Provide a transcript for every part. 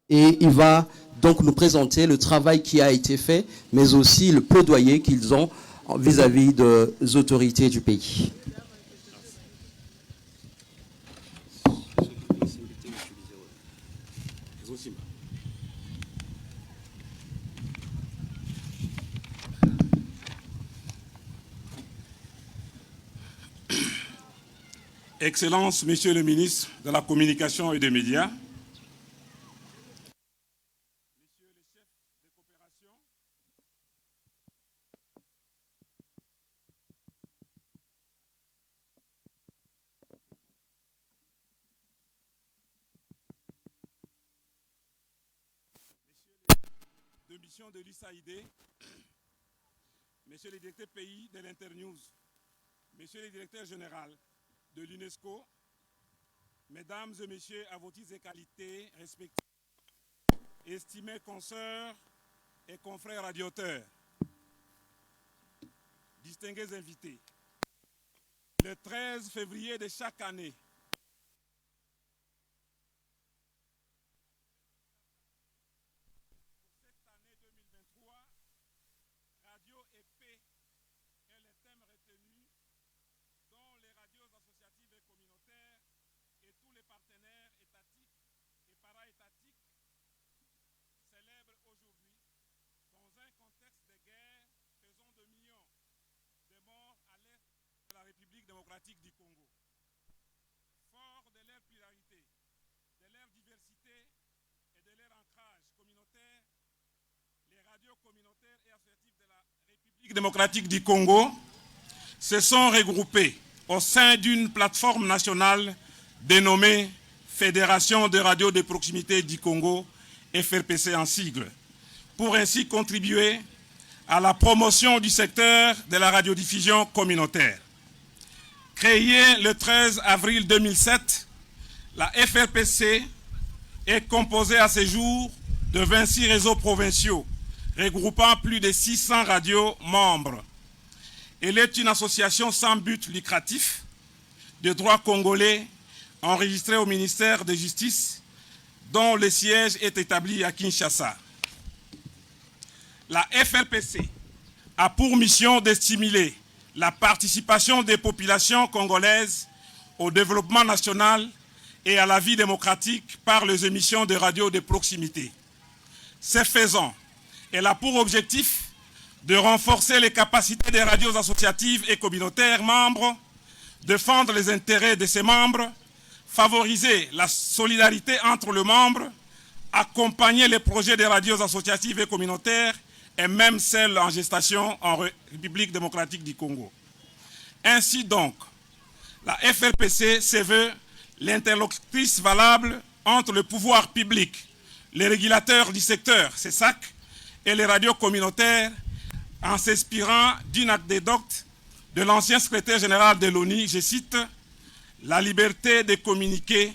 Et il va donc nous présenter le travail qui a été fait, mais aussi le plaidoyer qu'ils ont vis-à-vis des autorités du pays. Excellences, Monsieur le ministre de la Communication et des Médias, Messieurs les chefs de coopération, Messieurs les de mission de l'USAID, Messieurs les directeurs pays de l'Internews, Messieurs les directeurs généraux de l'UNESCO, Mesdames et Messieurs, à vos titres et qualités respectifs, estimés consoeurs et confrères radioteurs, distingués invités, le 13 février de chaque année, Radio et paix est le thème retenu dont les radios associatives et communautaires et tous les partenaires étatiques et para-étatiques célèbrent aujourd'hui dans un contexte de guerre faisant de millions de morts à l'est de la République démocratique du Congo. Fort de leur pluralité, de leur diversité et de leur ancrage communautaire, les radios communautaires et associatives de la République démocratique du Congo se sont regroupées au sein d'une plateforme nationale dénommée Fédération des radios de proximité du Congo, FRPC en sigle, pour ainsi contribuer à la promotion du secteur de la radiodiffusion communautaire. Créée le 13 avril 2007, la FRPC est composée à ce jour de 26 réseaux provinciaux, regroupant plus de 600 radios membres. Elle est une association sans but lucratif de droit congolais enregistrée au ministère de Justice, dont le siège est établi à Kinshasa. La FRPC a pour mission de stimuler la participation des populations congolaises au développement national et à la vie démocratique par les émissions de radio de proximité. Ce faisant, elle a pour objectif de renforcer les capacités des radios associatives et communautaires membres, défendre les intérêts de ses membres, favoriser la solidarité entre les membres, accompagner les projets des radios associatives et communautaires et même celles en gestation en République démocratique du Congo. Ainsi donc, la FRPC se veut l'interlocutrice valable entre le pouvoir public, les régulateurs du secteur, CESAC, et les radios communautaires, en s'inspirant d'une anecdote de l'ancien secrétaire général de l'ONU, je cite, « La liberté de communiquer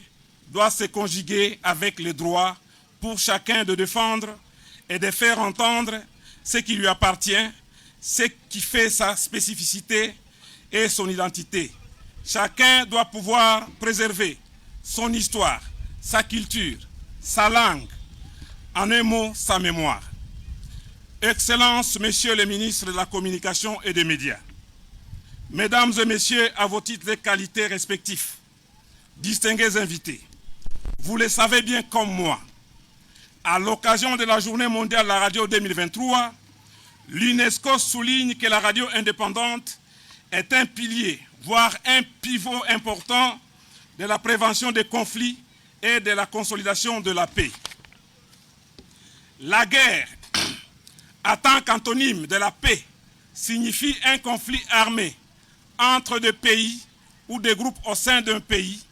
doit se conjuguer avec le droit pour chacun de défendre et de faire entendre ce qui lui appartient, ce qui fait sa spécificité et son identité. Chacun doit pouvoir préserver son histoire, sa culture, sa langue, en un mot, sa mémoire. » Excellences, Messieurs les ministres de la Communication et des Médias, Mesdames et Messieurs, à vos titres et qualités respectifs, distingués invités, vous le savez bien comme moi, à l'occasion de la Journée mondiale de la radio 2023, l'UNESCO souligne que la radio indépendante est un pilier, voire un pivot important de la prévention des conflits et de la consolidation de la paix. La guerre, en tant qu'antonyme de la paix, signifie un conflit armé entre deux pays ou des groupes au sein d'un pays,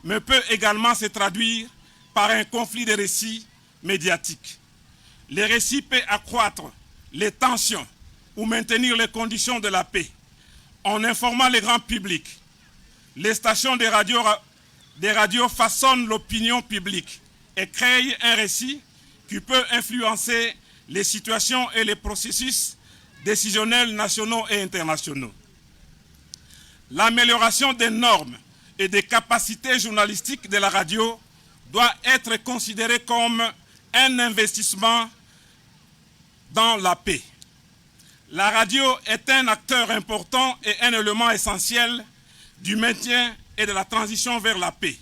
mais peut également se traduire par un conflit de récits médiatiques. Les récits peuvent accroître les tensions ou maintenir les conditions de la paix en informant le grand public. Les stations des radios façonnent l'opinion publique et créent un récit qui peut influencer les situations et les processus décisionnels nationaux et internationaux. L'amélioration des normes et des capacités journalistiques de la radio doit être considérée comme un investissement dans la paix. La radio est un acteur important et un élément essentiel du maintien et de la transition vers la paix.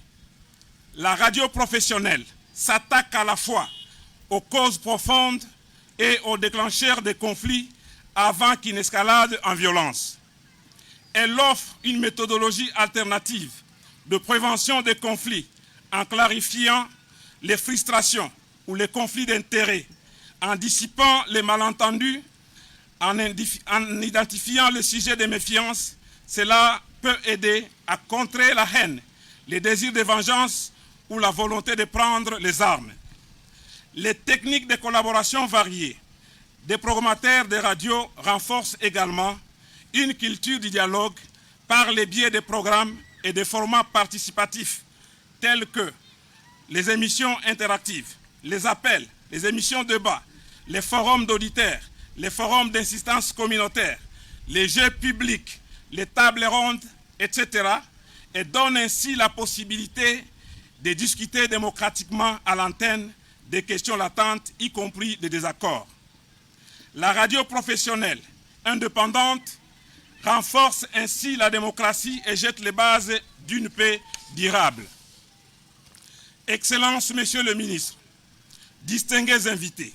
La radio professionnelle s'attaque à la fois aux causes profondes et aux déclencheurs des conflits avant qu'ils n'escaladent en violence. Elle offre une méthodologie alternative de prévention des conflits en clarifiant les frustrations ou les conflits d'intérêts, en dissipant les malentendus, en identifiant le sujet de méfiance. Cela peut aider à contrer la haine, les désirs de vengeance ou la volonté de prendre les armes. Les techniques de collaboration variées des programmateurs de radio renforcent également une culture du dialogue par le biais des programmes et des formats participatifs tels que les émissions interactives, les appels, les émissions de débat, les forums d'auditeurs, les forums d'assistance communautaire, les jeux publics, les tables rondes, etc. et donnent ainsi la possibilité de discuter démocratiquement à l'antenne des questions latentes, y compris des désaccords. La radio professionnelle indépendante renforce ainsi la démocratie et jette les bases d'une paix durable. Excellences, Monsieur le Ministre, distingués invités,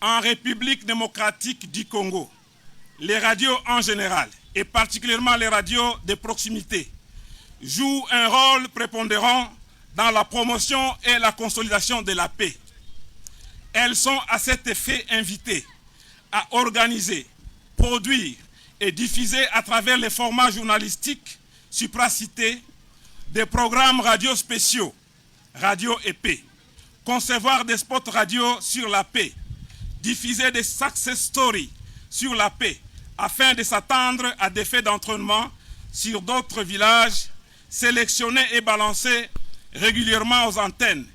en République démocratique du Congo, les radios en général, et particulièrement les radios de proximité, jouent un rôle prépondérant dans la promotion et la consolidation de la paix. Elles sont à cet effet invitées à organiser, produire et diffuser à travers les formats journalistiques supracités des programmes radio spéciaux, radio et paix, concevoir des spots radio sur la paix, diffuser des success stories sur la paix afin de s'attendre à des faits d'entraînement sur d'autres villages, sélectionner et balancer régulièrement aux antennes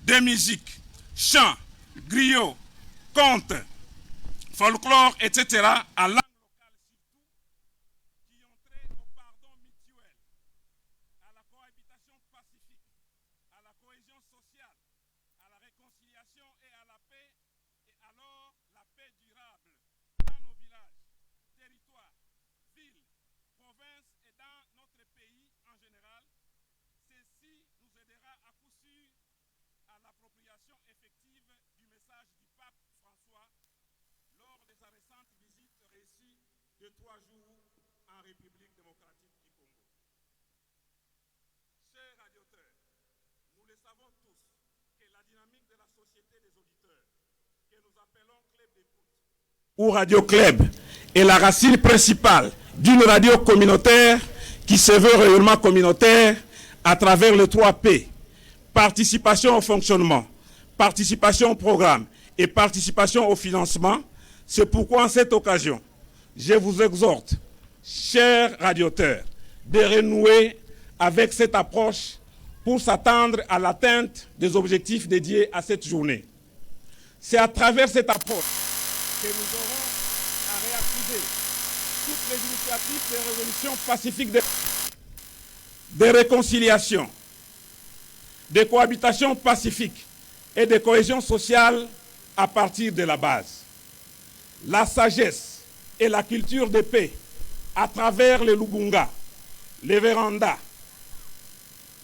des musiques, chants, griots, contes, folklore, etc. en langue locale surtout, qui ont trait au pardon mutuel, à la cohabitation pacifique, à la cohésion sociale, à la réconciliation et à la paix, et alors la paix durable dans nos villages, territoires, villes, provinces et dans notre pays en général. Ceci nous aidera à coup sûr à l'appropriation effective du message du pape François lors de sa récente visite réussie de 3 jours en République démocratique du Congo. Chers radioteurs, nous le savons tous que la dynamique de la société des auditeurs, que nous appelons club d'écoute ou radio club, est la racine principale d'une radio communautaire qui se veut réellement communautaire à travers les 3 P, participation au fonctionnement, participation au programme et participation au financement. C'est pourquoi en cette occasion, je vous exhorte, chers radioteurs, de renouer avec cette approche pour s'attendre à l'atteinte des objectifs dédiés à cette journée. C'est à travers cette approche que nous aurons à réactiver toutes les initiatives de résolution pacifique de réconciliation, de cohabitation pacifique et de cohésion sociale à partir de la base. La sagesse et la culture de paix à travers les Lubunga, les Véranda,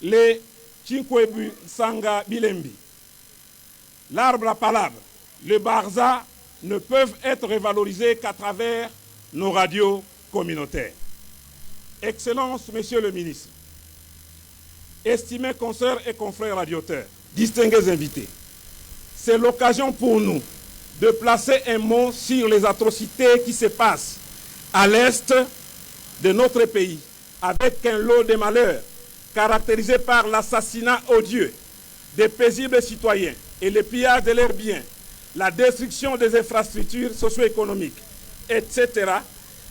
les Chinkwebu Sanga Bilembi, l'arbre à palabre, le Barza ne peuvent être revalorisés qu'à travers nos radios communautaires. Excellences, Monsieur le Ministre, estimés consoeurs et confrères radioteurs, distingués invités, c'est l'occasion pour nous de placer un mot sur les atrocités qui se passent à l'est de notre pays, avec un lot de malheurs caractérisé par l'assassinat odieux des paisibles citoyens et le pillage de leurs biens, la destruction des infrastructures socio-économiques, etc.,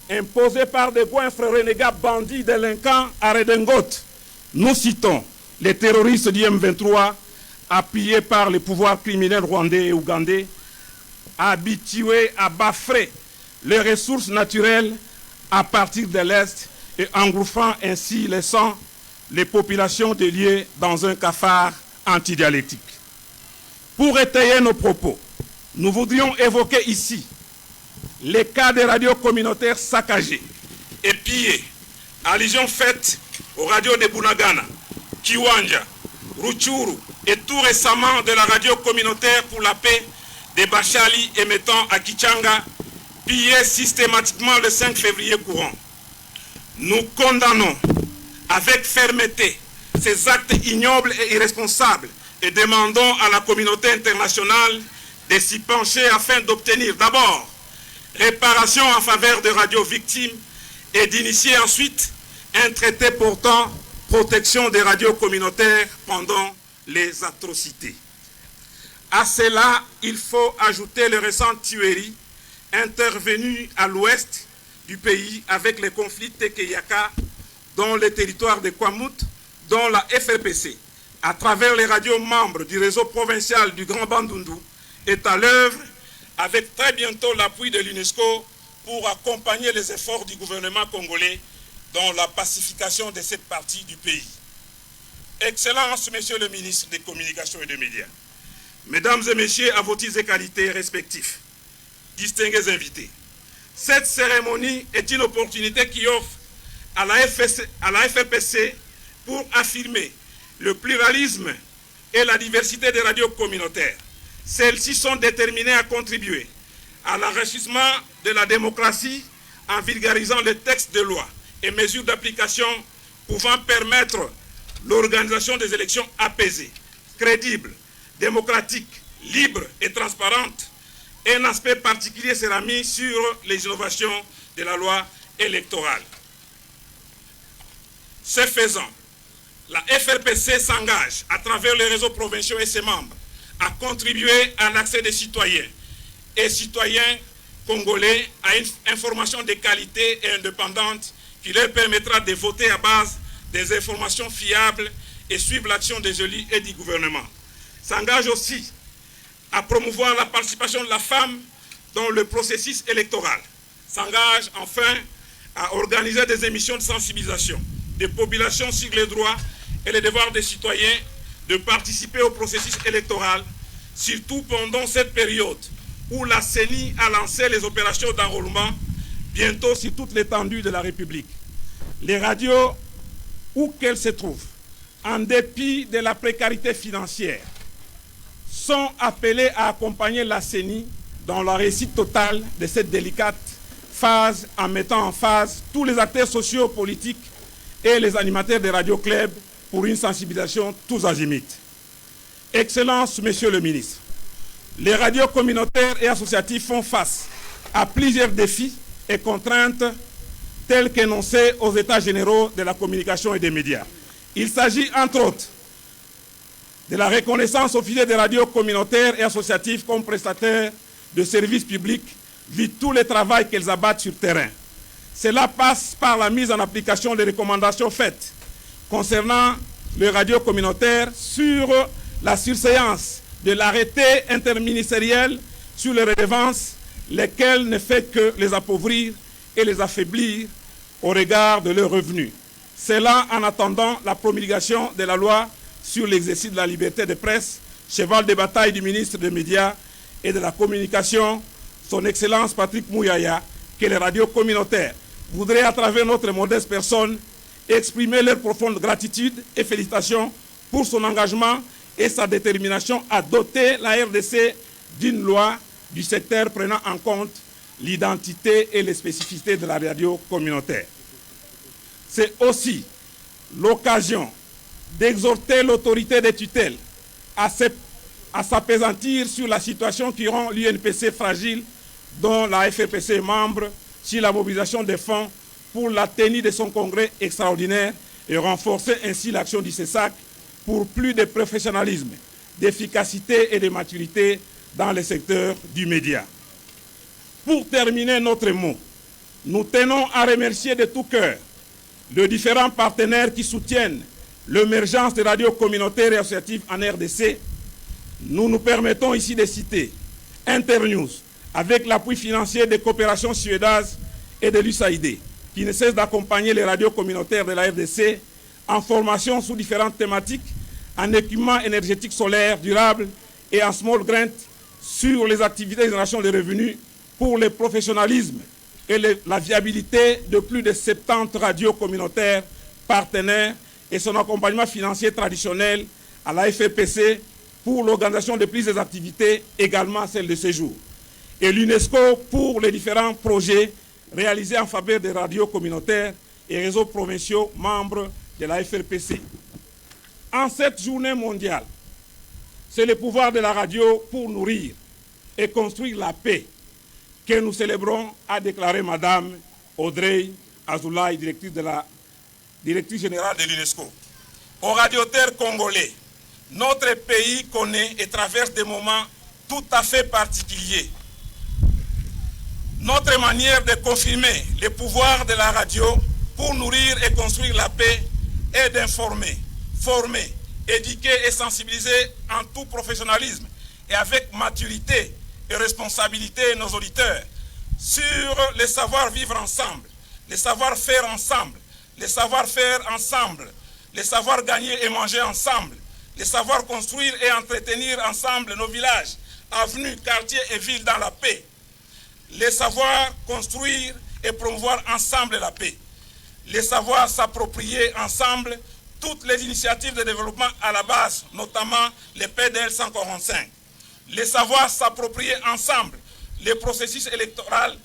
imposés par des goinfres renégats bandits délinquants à Redingote. Nous citons les terroristes du M23, appuyés par les pouvoirs criminels rwandais et ougandais, habitués à bafrer les ressources naturelles à partir de l'Est et engouffrant ainsi les populations déliées dans un cafard antidialectique. Pour étayer nos propos, nous voudrions évoquer ici les cas des radios communautaires saccagées et pillées, allusion faite aux radios de Bunagana, Kiwanja, Rutshuru et tout récemment de la radio communautaire pour la paix de Bachali émettant à Kichanga, pillée systématiquement le 5 février courant. Nous condamnons avec fermeté ces actes ignobles et irresponsables et demandons à la communauté internationale de s'y pencher afin d'obtenir d'abord réparation en faveur des radios victimes et d'initier ensuite un traité portant protection des radios communautaires pendant les atrocités. À cela, il faut ajouter les récentes tueries intervenues à l'ouest du pays avec les conflits Tekeyaka dans le territoire de Kwamut, dont la FRPC, à travers les radios membres du réseau provincial du Grand Bandundu, est à l'œuvre avec très bientôt l'appui de l'UNESCO pour accompagner les efforts du gouvernement congolais dans la pacification de cette partie du pays. Excellences, Monsieur le ministre des Communications et des Médias, Mesdames et Messieurs, à vos titres et qualités respectifs, distingués invités, cette cérémonie est une opportunité qui offre à la FRPC pour affirmer le pluralisme et la diversité des radios communautaires. Celles-ci sont déterminées à contribuer à l'enrichissement de la démocratie en vulgarisant les textes de loi et mesures d'application pouvant permettre l'organisation des élections apaisées, crédibles, démocratiques, libres et transparentes. Un aspect particulier sera mis sur les innovations de la loi électorale. Ce faisant, la FRPC s'engage à travers les réseaux provinciaux et ses membres à contribuer à l'accès des citoyens et citoyens congolais à une information de qualité et indépendante qui leur permettra de voter à base des informations fiables et suivre l'action des élus et du gouvernement. S'engage aussi à promouvoir la participation de la femme dans le processus électoral. S'engage enfin à organiser des émissions de sensibilisation des populations sur les droits et les devoirs des citoyens de participer au processus électoral, surtout pendant cette période où la CENI a lancé les opérations d'enrôlement, bientôt sur toute l'étendue de la République. Les radios, où qu'elles se trouvent, en dépit de la précarité financière, sont appelées à accompagner la CENI dans la réussite totale de cette délicate phase en mettant en phase tous les acteurs sociaux, politiques et les animateurs des radios-clubs pour une sensibilisation tous azimuts. Excellences, Monsieur le ministre, les radios communautaires et associatives font face à plusieurs défis et contraintes tels qu'énoncés aux États généraux de la communication et des médias. Il s'agit, entre autres, de la reconnaissance officielle des radios communautaires et associatives comme prestataires de services publics vu tout le travail qu'elles abattent sur terrain. Cela passe par la mise en application des recommandations faites concernant les radios communautaires sur la surséance de l'arrêté interministériel sur les redevances, lesquelles ne fait que les appauvrir et les affaiblir au regard de leurs revenus. Cela en attendant la promulgation de la loi sur l'exercice de la liberté de presse, cheval de bataille du ministre des Médias et de la Communication, son Excellence Patrick Mouyaya, que les radios communautaires voudraient à travers notre modeste personne exprimer leur profonde gratitude et félicitations pour son engagement et sa détermination à doter la RDC d'une loi du secteur prenant en compte l'identité et les spécificités de la radio communautaire. C'est aussi l'occasion d'exhorter l'autorité des tutelles à s'appesantir sur la situation qui rend l'UNPC fragile, dont la FRPC est membre, sur la mobilisation des fonds pour la tenue de son congrès extraordinaire et renforcer ainsi l'action du CESAC pour plus de professionnalisme, d'efficacité et de maturité dans le secteur du média. Pour terminer notre mot, nous tenons à remercier de tout cœur les différents partenaires qui soutiennent l'émergence des radios communautaires et associatives en RDC. Nous nous permettons ici de citer Internews, avec l'appui financier des coopérations suédoises et de l'USAID, qui ne cessent d'accompagner les radios communautaires de la RDC en formation sous différentes thématiques, en équipement énergétique solaire durable et en small grant sur les activités de génération de revenus pour le professionnalisme et la viabilité de plus de 70 radios communautaires partenaires et son accompagnement financier traditionnel à la FRPC pour l'organisation de plus des activités, également celles de séjour. Et l'UNESCO pour les différents projets réalisés en faveur des radios communautaires et réseaux provinciaux membres de la FRPC. En cette journée mondiale, c'est le pouvoir de la radio pour nourrir et construire la paix que nous célébrons, a déclaré Madame Audrey Azoulay, directrice générale de l'UNESCO. Aux radioteurs congolais, notre pays connaît et traverse des moments tout à fait particuliers. Notre manière de confirmer le pouvoir de la radio pour nourrir et construire la paix est d'informer, former, éduquer et sensibiliser en tout professionnalisme et avec maturité et responsabilité nos auditeurs sur le savoir-vivre ensemble, le savoir-faire ensemble, le savoir-faire ensemble, le savoir gagner et manger ensemble, le savoir construire et entretenir ensemble nos villages, avenues, quartiers et villes dans la paix, le savoir construire et promouvoir ensemble la paix, le savoir s'approprier ensemble toutes les initiatives de développement à la base, notamment les PDL 145. Les savoirs s'approprier ensemble les processus électoraux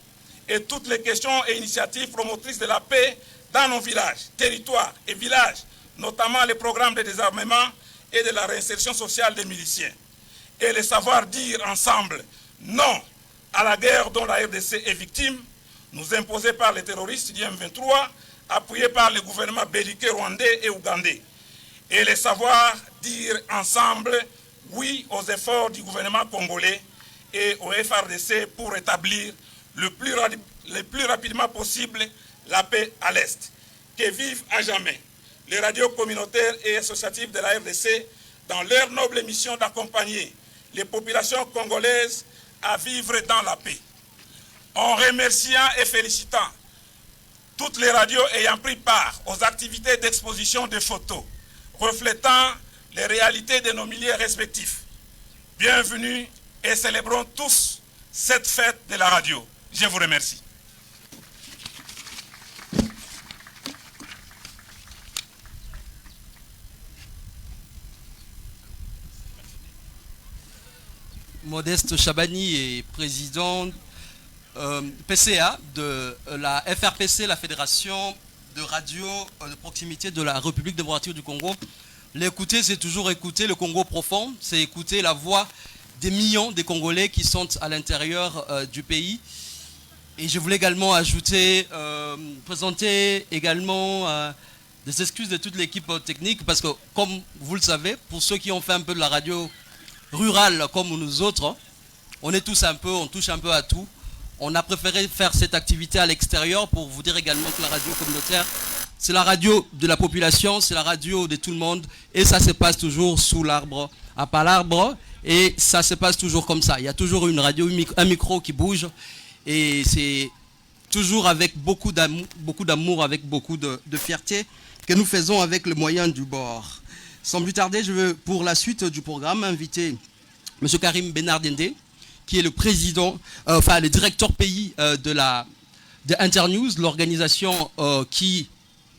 et toutes les questions et initiatives promotrices de la paix dans nos villages, territoires et villages, notamment les programmes de désarmement et de la réinsertion sociale des miliciens. Et les savoir dire ensemble non à la guerre dont la RDC est victime, nous imposée par les terroristes du M23, appuyés par le gouvernement belliqueux rwandais et ougandais. Et les savoir dire ensemble oui aux efforts du gouvernement congolais et au FRDC pour rétablir le plus rapidement possible la paix à l'Est. Que vivent à jamais les radios communautaires et associatives de la RDC dans leur noble mission d'accompagner les populations congolaises à vivre dans la paix. En remerciant et félicitant toutes les radios ayant pris part aux activités d'exposition de photos reflétant les réalités de nos milieux respectifs. Bienvenue et célébrons tous cette fête de la radio. Je vous remercie. Modeste Chabani est président PCA de la FRPC, la Fédération de radio de proximité de la République démocratique du Congo. L'écouter, c'est toujours écouter le Congo profond, c'est écouter la voix des millions de Congolais qui sont à l'intérieur du pays. Et je voulais également ajouter, présenter également des excuses de toute l'équipe technique, parce que comme vous le savez, pour ceux qui ont fait un peu de la radio rurale comme nous autres, on est tous un peu, on touche un peu à tout. On a préféré faire cette activité à l'extérieur pour vous dire également que la radio communautaire, c'est la radio de la population, c'est la radio de tout le monde, et ça se passe toujours sous l'arbre, à part l'arbre, et ça se passe toujours comme ça. Il y a toujours une radio, un micro qui bouge, et c'est toujours avec beaucoup d'amour, avec beaucoup de fierté que nous faisons avec le moyen du bord. Sans plus tarder, je veux pour la suite du programme inviter M. Karim Benardende, qui est le président, le directeur pays de Internews, l'organisation qui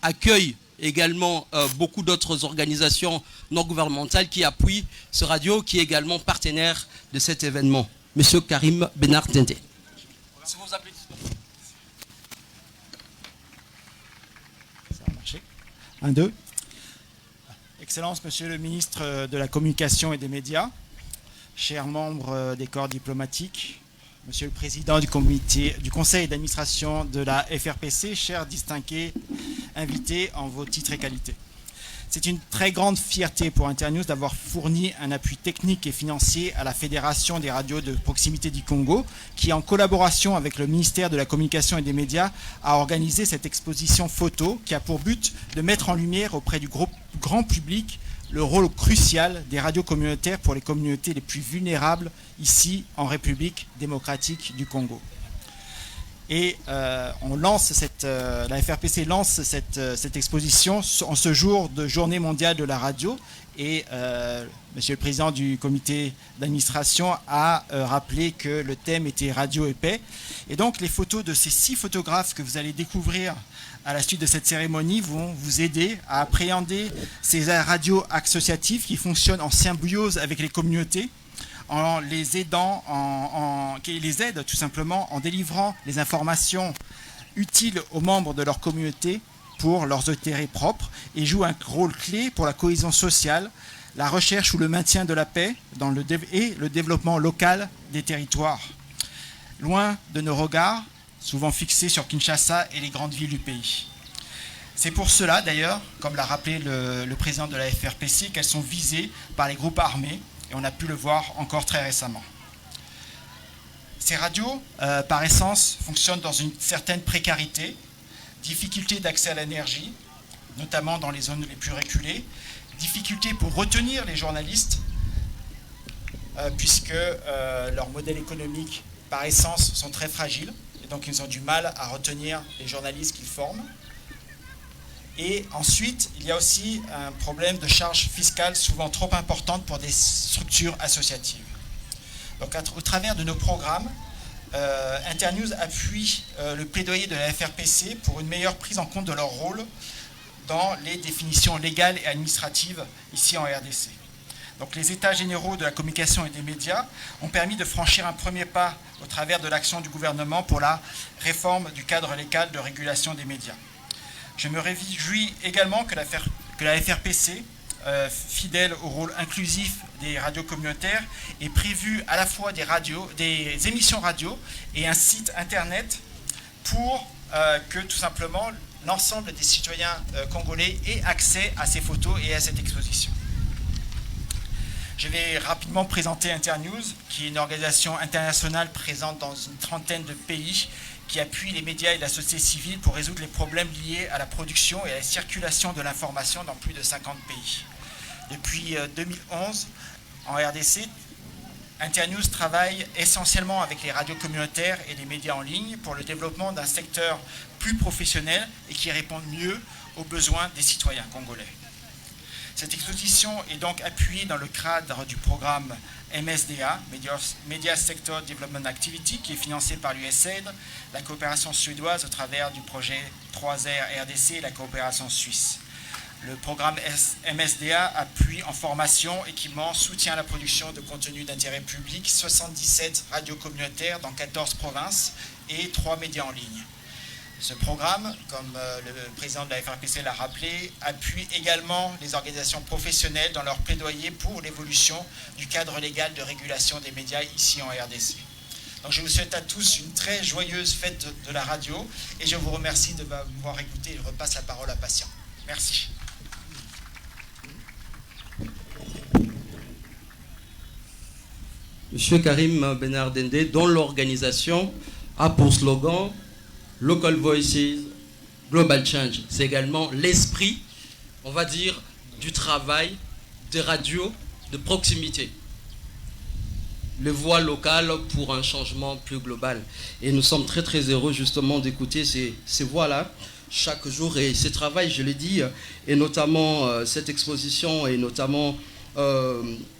accueille également beaucoup d'autres organisations non gouvernementales qui appuient ce radio, qui est également partenaire de cet événement. Monsieur Karim Benardende. Si vous appelez. Ça va marcher. 1, 2. Excellence, Monsieur le ministre de la Communication et des Médias, chers membres des corps diplomatiques, Monsieur le Président du Conseil d'administration de la FRPC, chers distingués invités en vos titres et qualités. C'est une très grande fierté pour Internews d'avoir fourni un appui technique et financier à la Fédération des radios de proximité du Congo, qui, en collaboration avec le ministère de la Communication et des Médias, a organisé cette exposition photo qui a pour but de mettre en lumière auprès du grand public le rôle crucial des radios communautaires pour les communautés les plus vulnérables ici en République démocratique du Congo. Et la FRPC lance cette exposition en ce jour de Journée mondiale de la radio. Et Monsieur le Président du comité d'administration a rappelé que le thème était Radio et paix. Et donc les photos de ces 6 photographes que vous allez découvrir à la suite de cette cérémonie vont vous aider à appréhender ces radios associatives qui fonctionnent en symbiose avec les communautés, en les aidant, qui les aident tout simplement en délivrant les informations utiles aux membres de leur communauté pour leurs intérêts propres et jouent un rôle clé pour la cohésion sociale, la recherche ou le maintien de la paix et le développement local des territoires. Loin de nos regards, souvent fixés sur Kinshasa et les grandes villes du pays. C'est pour cela d'ailleurs, comme l'a rappelé le président de la FRPC, qu'elles sont visées par les groupes armés, et on a pu le voir encore très récemment. Ces radios, par essence, fonctionnent dans une certaine précarité, difficulté d'accès à l'énergie, notamment dans les zones les plus reculées, difficulté pour retenir les journalistes, puisque leurs modèles économiques, par essence, sont très fragiles, et donc ils ont du mal à retenir les journalistes qu'ils forment. Et ensuite, il y a aussi un problème de charges fiscales souvent trop importantes pour des structures associatives. Donc, au travers de nos programmes, Internews appuie le plaidoyer de la FRPC pour une meilleure prise en compte de leur rôle dans les définitions légales et administratives ici en RDC. Donc, les États généraux de la communication et des médias ont permis de franchir un premier pas au travers de l'action du gouvernement pour la réforme du cadre légal de régulation des médias. Je me réjouis également que la FRPC, fidèle au rôle inclusif des radios communautaires, ait prévu à la fois des émissions radio et un site internet pour que tout simplement l'ensemble des citoyens congolais aient accès à ces photos et à cette exposition. Je vais rapidement présenter Internews, qui est une organisation internationale présente dans une trentaine de pays qui appuie les médias et la société civile pour résoudre les problèmes liés à la production et à la circulation de l'information dans plus de 50 pays. Depuis 2011, en RDC, Internews travaille essentiellement avec les radios communautaires et les médias en ligne pour le développement d'un secteur plus professionnel et qui réponde mieux aux besoins des citoyens congolais. Cette exposition est donc appuyée dans le cadre du programme MSDA, Media Sector Development Activity, qui est financé par l'USAID, la coopération suédoise au travers du projet 3R RDC et la coopération suisse. Le programme MSDA appuie en formation, équipement, soutient la production de contenus d'intérêt public, 77 radios communautaires dans 14 provinces et 3 médias en ligne. Ce programme, comme le président de la FRPC l'a rappelé, appuie également les organisations professionnelles dans leur plaidoyer pour l'évolution du cadre légal de régulation des médias ici en RDC. Donc je vous souhaite à tous une très joyeuse fête de la radio et je vous remercie de m'avoir écouté. Je repasse la parole à Patient. Merci. Monsieur Karim Benard Dende, dont l'organisation a pour slogan Local Voices, Global Change. C'est également l'esprit, on va dire, du travail des radios de proximité. Les voix locales pour un changement plus global. Et nous sommes très très heureux justement d'écouter ces voix-là chaque jour. Et ce travail, je l'ai dit, et notamment cette exposition est notamment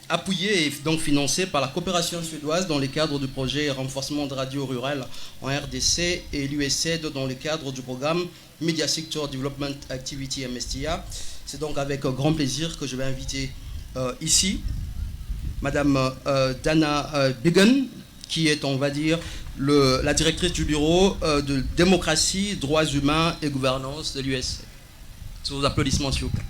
appuyée et donc financée par la coopération suédoise dans le cadre du projet renforcement de radio rurale en RDC et l'USAID dans le cadre du programme Media Sector Development Activity MSTA. C'est donc avec grand plaisir que je vais inviter ici Madame Dana Bigan, qui est, on va dire, la directrice du bureau de démocratie, droits humains et gouvernance de l'USAID. Sous vos applaudissements, s'il vous plaît.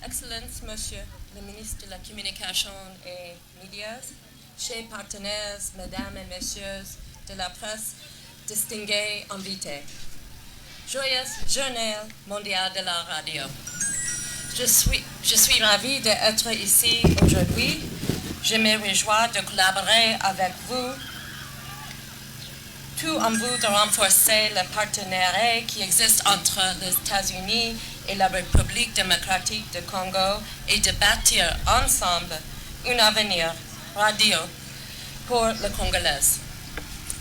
Excellences, Monsieur le ministre de la Communication et Médias, chers partenaires, Mesdames et Messieurs de la presse, distingués invités. Joyeuse Journée mondiale de la radio. Je suis ravie d'être ici aujourd'hui. Je me réjouis de collaborer avec vous, tout en vue de renforcer le partenariat qui existe entre les États-Unis et la République démocratique du Congo et de bâtir ensemble un avenir radio pour le Congolais.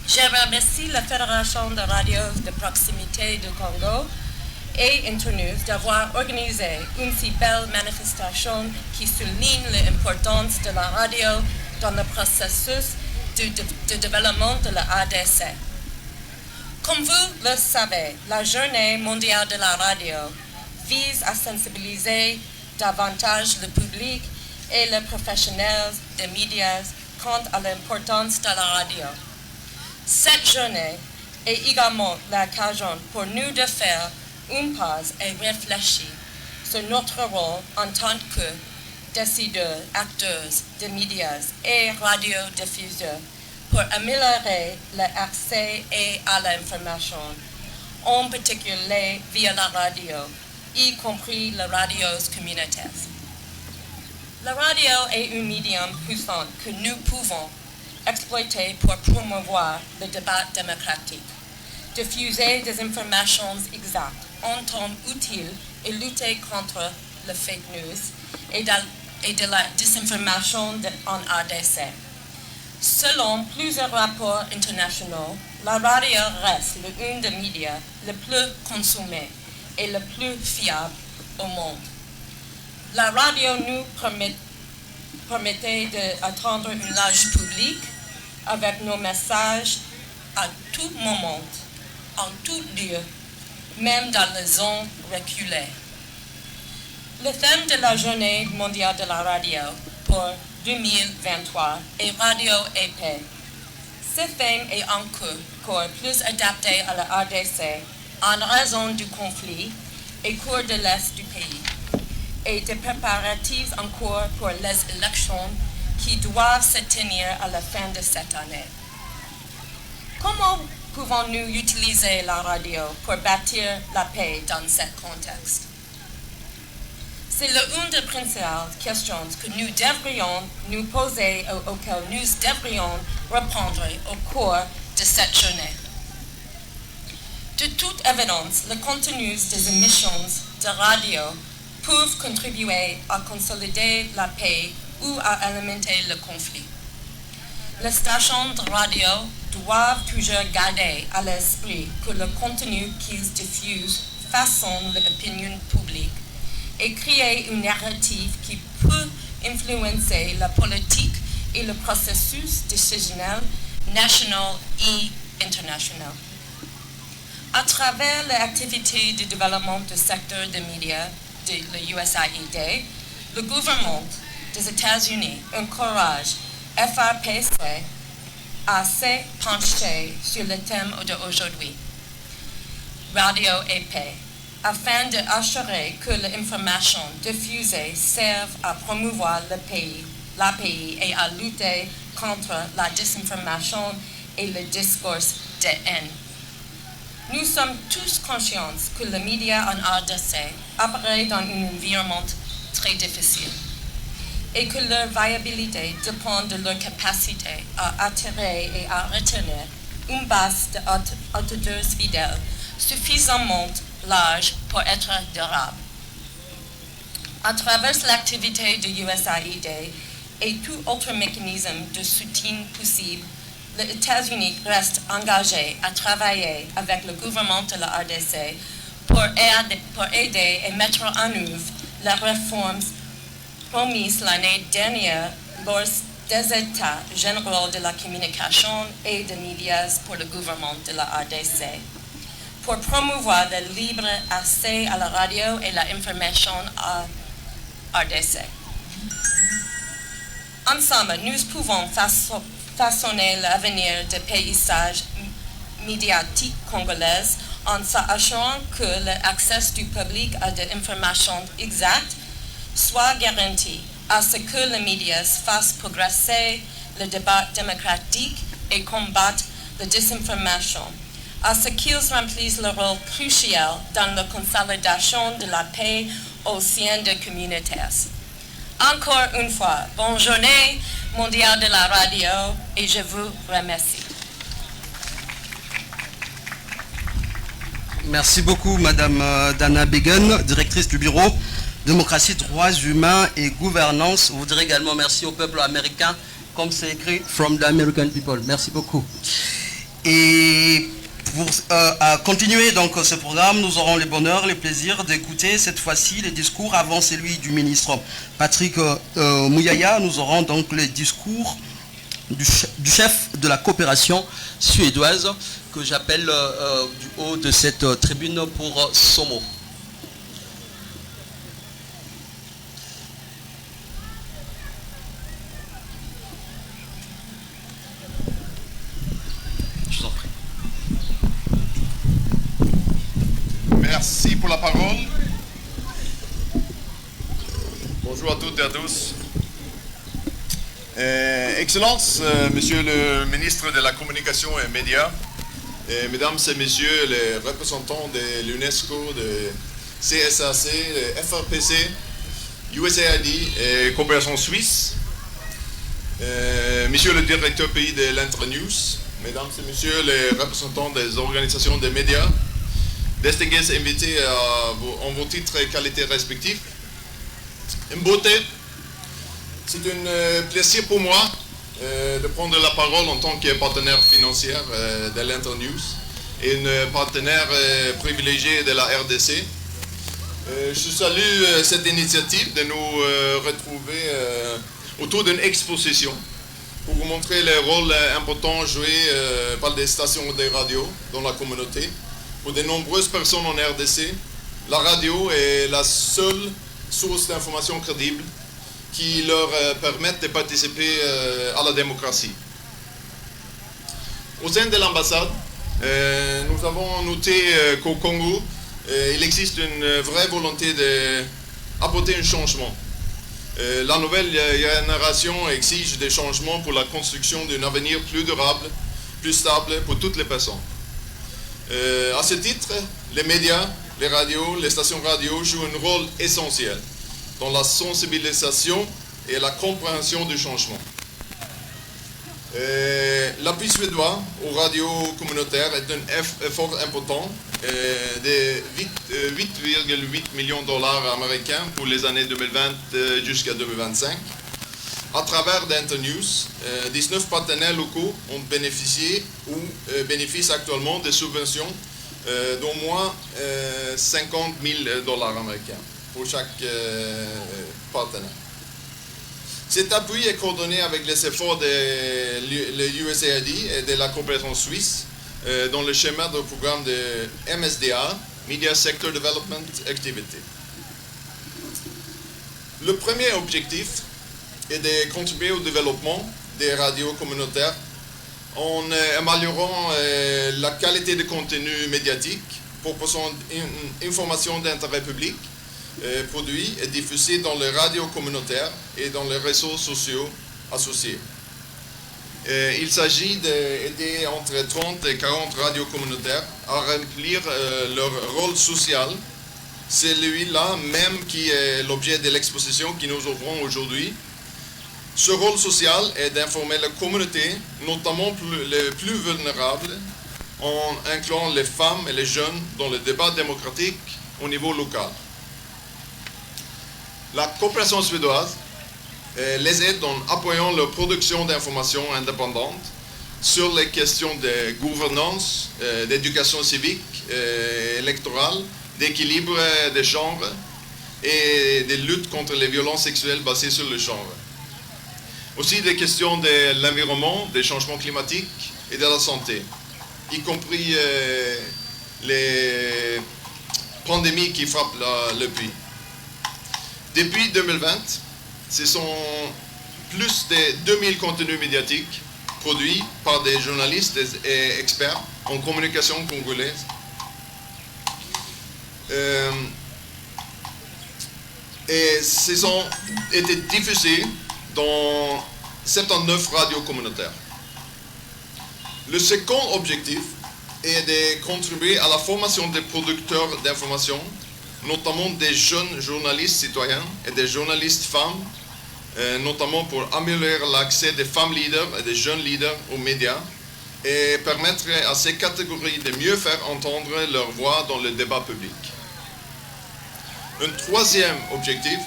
Je remercie la Fédération de radios de proximité du Congo et Internews d'avoir organisé une si belle manifestation qui souligne l'importance de la radio dans le processus de développement de la ADC. Comme vous le savez, la Journée mondiale de la radio vise à sensibiliser davantage le public et les professionnels des médias quant à l'importance de la radio. Cette journée est également l'occasion pour nous de faire une pause et réfléchir sur notre rôle en tant que décideurs, acteurs des médias et radiodiffuseurs pour améliorer l'accès à l'information, en particulier via la radio, y compris les radios communautaires. La radio est un médium puissant que nous pouvons exploiter pour promouvoir le débat démocratique, diffuser des informations exactes en temps utile et lutter contre le fake news et de la désinformation en RDC. Selon plusieurs rapports internationaux, la radio reste l'un des médias les plus consommés et le plus fiable au monde. La radio nous permettait d'atteindre un large public avec nos messages à tout moment, en tout lieu, même dans les zones reculées. Le thème de la Journée mondiale de la radio pour 2023 est Radio et paix. Ce thème est encore plus adapté à la RDC en raison du conflit et cours de l'Est du pays et des préparatifs en cours pour les élections qui doivent se tenir à la fin de cette année. Comment pouvons-nous utiliser la radio pour bâtir la paix dans ce contexte? C'est l'une des principales questions que nous devrions nous poser et auxquelles nous devrions répondre au cours de cette journée. De toute évidence, le contenu des émissions de radio peuvent contribuer à consolider la paix ou à alimenter le conflit. Les stations de radio doivent toujours garder à l'esprit que le contenu qu'ils diffusent façonne l'opinion publique et créer une narrative qui peut influencer la politique et le processus décisionnel national et international. À travers l'activité de développement du secteur des médias de l'USAID, le gouvernement des États-Unis encourage FRPC à se pencher sur le thème d'aujourd'hui, Radio et paix, afin d'assurer que l'information diffusée serve à promouvoir la paix et à lutter contre la désinformation et le discours de haine. Nous sommes tous conscients que les médias en RDC opèrent dans un environnement très difficile et que leur viabilité dépend de leur capacité à attirer et à retenir une base d'auditeurs fidèles suffisamment large pour être durable. À travers l'activité de USAID et tout autre mécanisme de soutien possible, les États-Unis restent engagés à travailler avec le gouvernement de la RDC pour aider et mettre en œuvre les réformes promises l'année dernière lors des États généraux de la communication et des médias pour le gouvernement de la RDC, pour promouvoir le libre accès à la radio et l'information à RDC. Ensemble, nous pouvons façonner l'avenir des paysages médiatiques congolaises en s'assurant que l'accès du public à des informations exactes soit garanti, à ce que les médias fassent progresser le débat démocratique et combattent la désinformation, à ce qu'ils remplissent le rôle crucial dans la consolidation de la paix au sein de communautaires. Encore une fois, bonne journée mondiale de la radio et je vous remercie. Merci beaucoup, Madame Dana Begin, directrice du bureau Démocratie, droits humains et gouvernance. Vous direz également merci au peuple américain, comme c'est écrit, from the American people. Merci beaucoup. Et pour continuer donc ce programme, nous aurons le bonheur, le plaisir d'écouter cette fois-ci les discours avant celui du ministre Patrick Muyaya. Nous aurons donc les discours du chef de la coopération suédoise que j'appelle du haut de cette tribune pour son mot. Je vous en prie. Merci pour la parole. Bonjour à toutes et à tous. Excellence, Monsieur le ministre de la Communication et Médias, Mesdames et Messieurs les représentants de l'UNESCO, de CSAC, de FRPC, USAID et Coopération Suisse, Monsieur le directeur pays de l'Internews, Mesdames et Messieurs les représentants des organisations des médias, distingués invités en vos titres et qualités respectifs, une beauté. C'est un plaisir pour moi de prendre la parole en tant que partenaire financier de l'Internews et un partenaire privilégié de la RDC. Je salue cette initiative de nous retrouver autour d'une exposition pour vous montrer le rôle important joué par des stations de radio dans la communauté. Pour de nombreuses personnes en RDC, la radio est la seule source d'information crédible qui leur permettent de participer à la démocratie. Au sein de l'ambassade, nous avons noté qu'au Congo, il existe une vraie volonté d'apporter un changement. La nouvelle génération exige des changements pour la construction d'un avenir plus durable, plus stable pour toutes les personnes. À ce titre, les médias, les radios, les stations radio jouent un rôle essentiel dans la sensibilisation et la compréhension du changement. L'appui suédois aux radios communautaires est un effort important de 8,8 millions de dollars américains pour les années 2020 jusqu'à 2025. À travers d'Internews, 19 partenaires locaux ont bénéficié ou bénéficient actuellement des subventions d'au moins 50 000 dollars américains pour chaque partenaire. Cet appui est coordonné avec les efforts de l'USAID et de la coopération suisse dans le schéma de programme de MSDA, Media Sector Development Activity. Le premier objectif est de contribuer au développement des radios communautaires en améliorant la qualité de contenu médiatique, proposant une information d'intérêt public produit et diffusé dans les radios communautaires et dans les réseaux sociaux associés. Il s'agit d'aider entre 30 et 40 radios communautaires à remplir leur rôle social, celui-là même qui est l'objet de l'exposition que nous ouvrons aujourd'hui. Ce rôle social est d'informer la communauté, notamment les plus vulnérables, en incluant les femmes et les jeunes dans le débat démocratique au niveau local. La coopération suédoise les aide en appuyant leur production d'informations indépendantes sur les questions de gouvernance, d'éducation civique, électorale, d'équilibre des genres et de lutte contre les violences sexuelles basées sur le genre. Aussi des questions de l'environnement, des changements climatiques et de la santé, y compris les pandémies qui frappent le pays. Depuis 2020, ce sont plus de 2000 contenus médiatiques produits par des journalistes et experts en communication congolaise. Et ces ont été diffusés dans 79 radios communautaires. Le second objectif est de contribuer à la formation des producteurs d'informations, notamment des jeunes journalistes citoyens et des journalistes femmes, notamment pour améliorer l'accès des femmes leaders et des jeunes leaders aux médias et permettre à ces catégories de mieux faire entendre leur voix dans le débat public. Un troisième objectif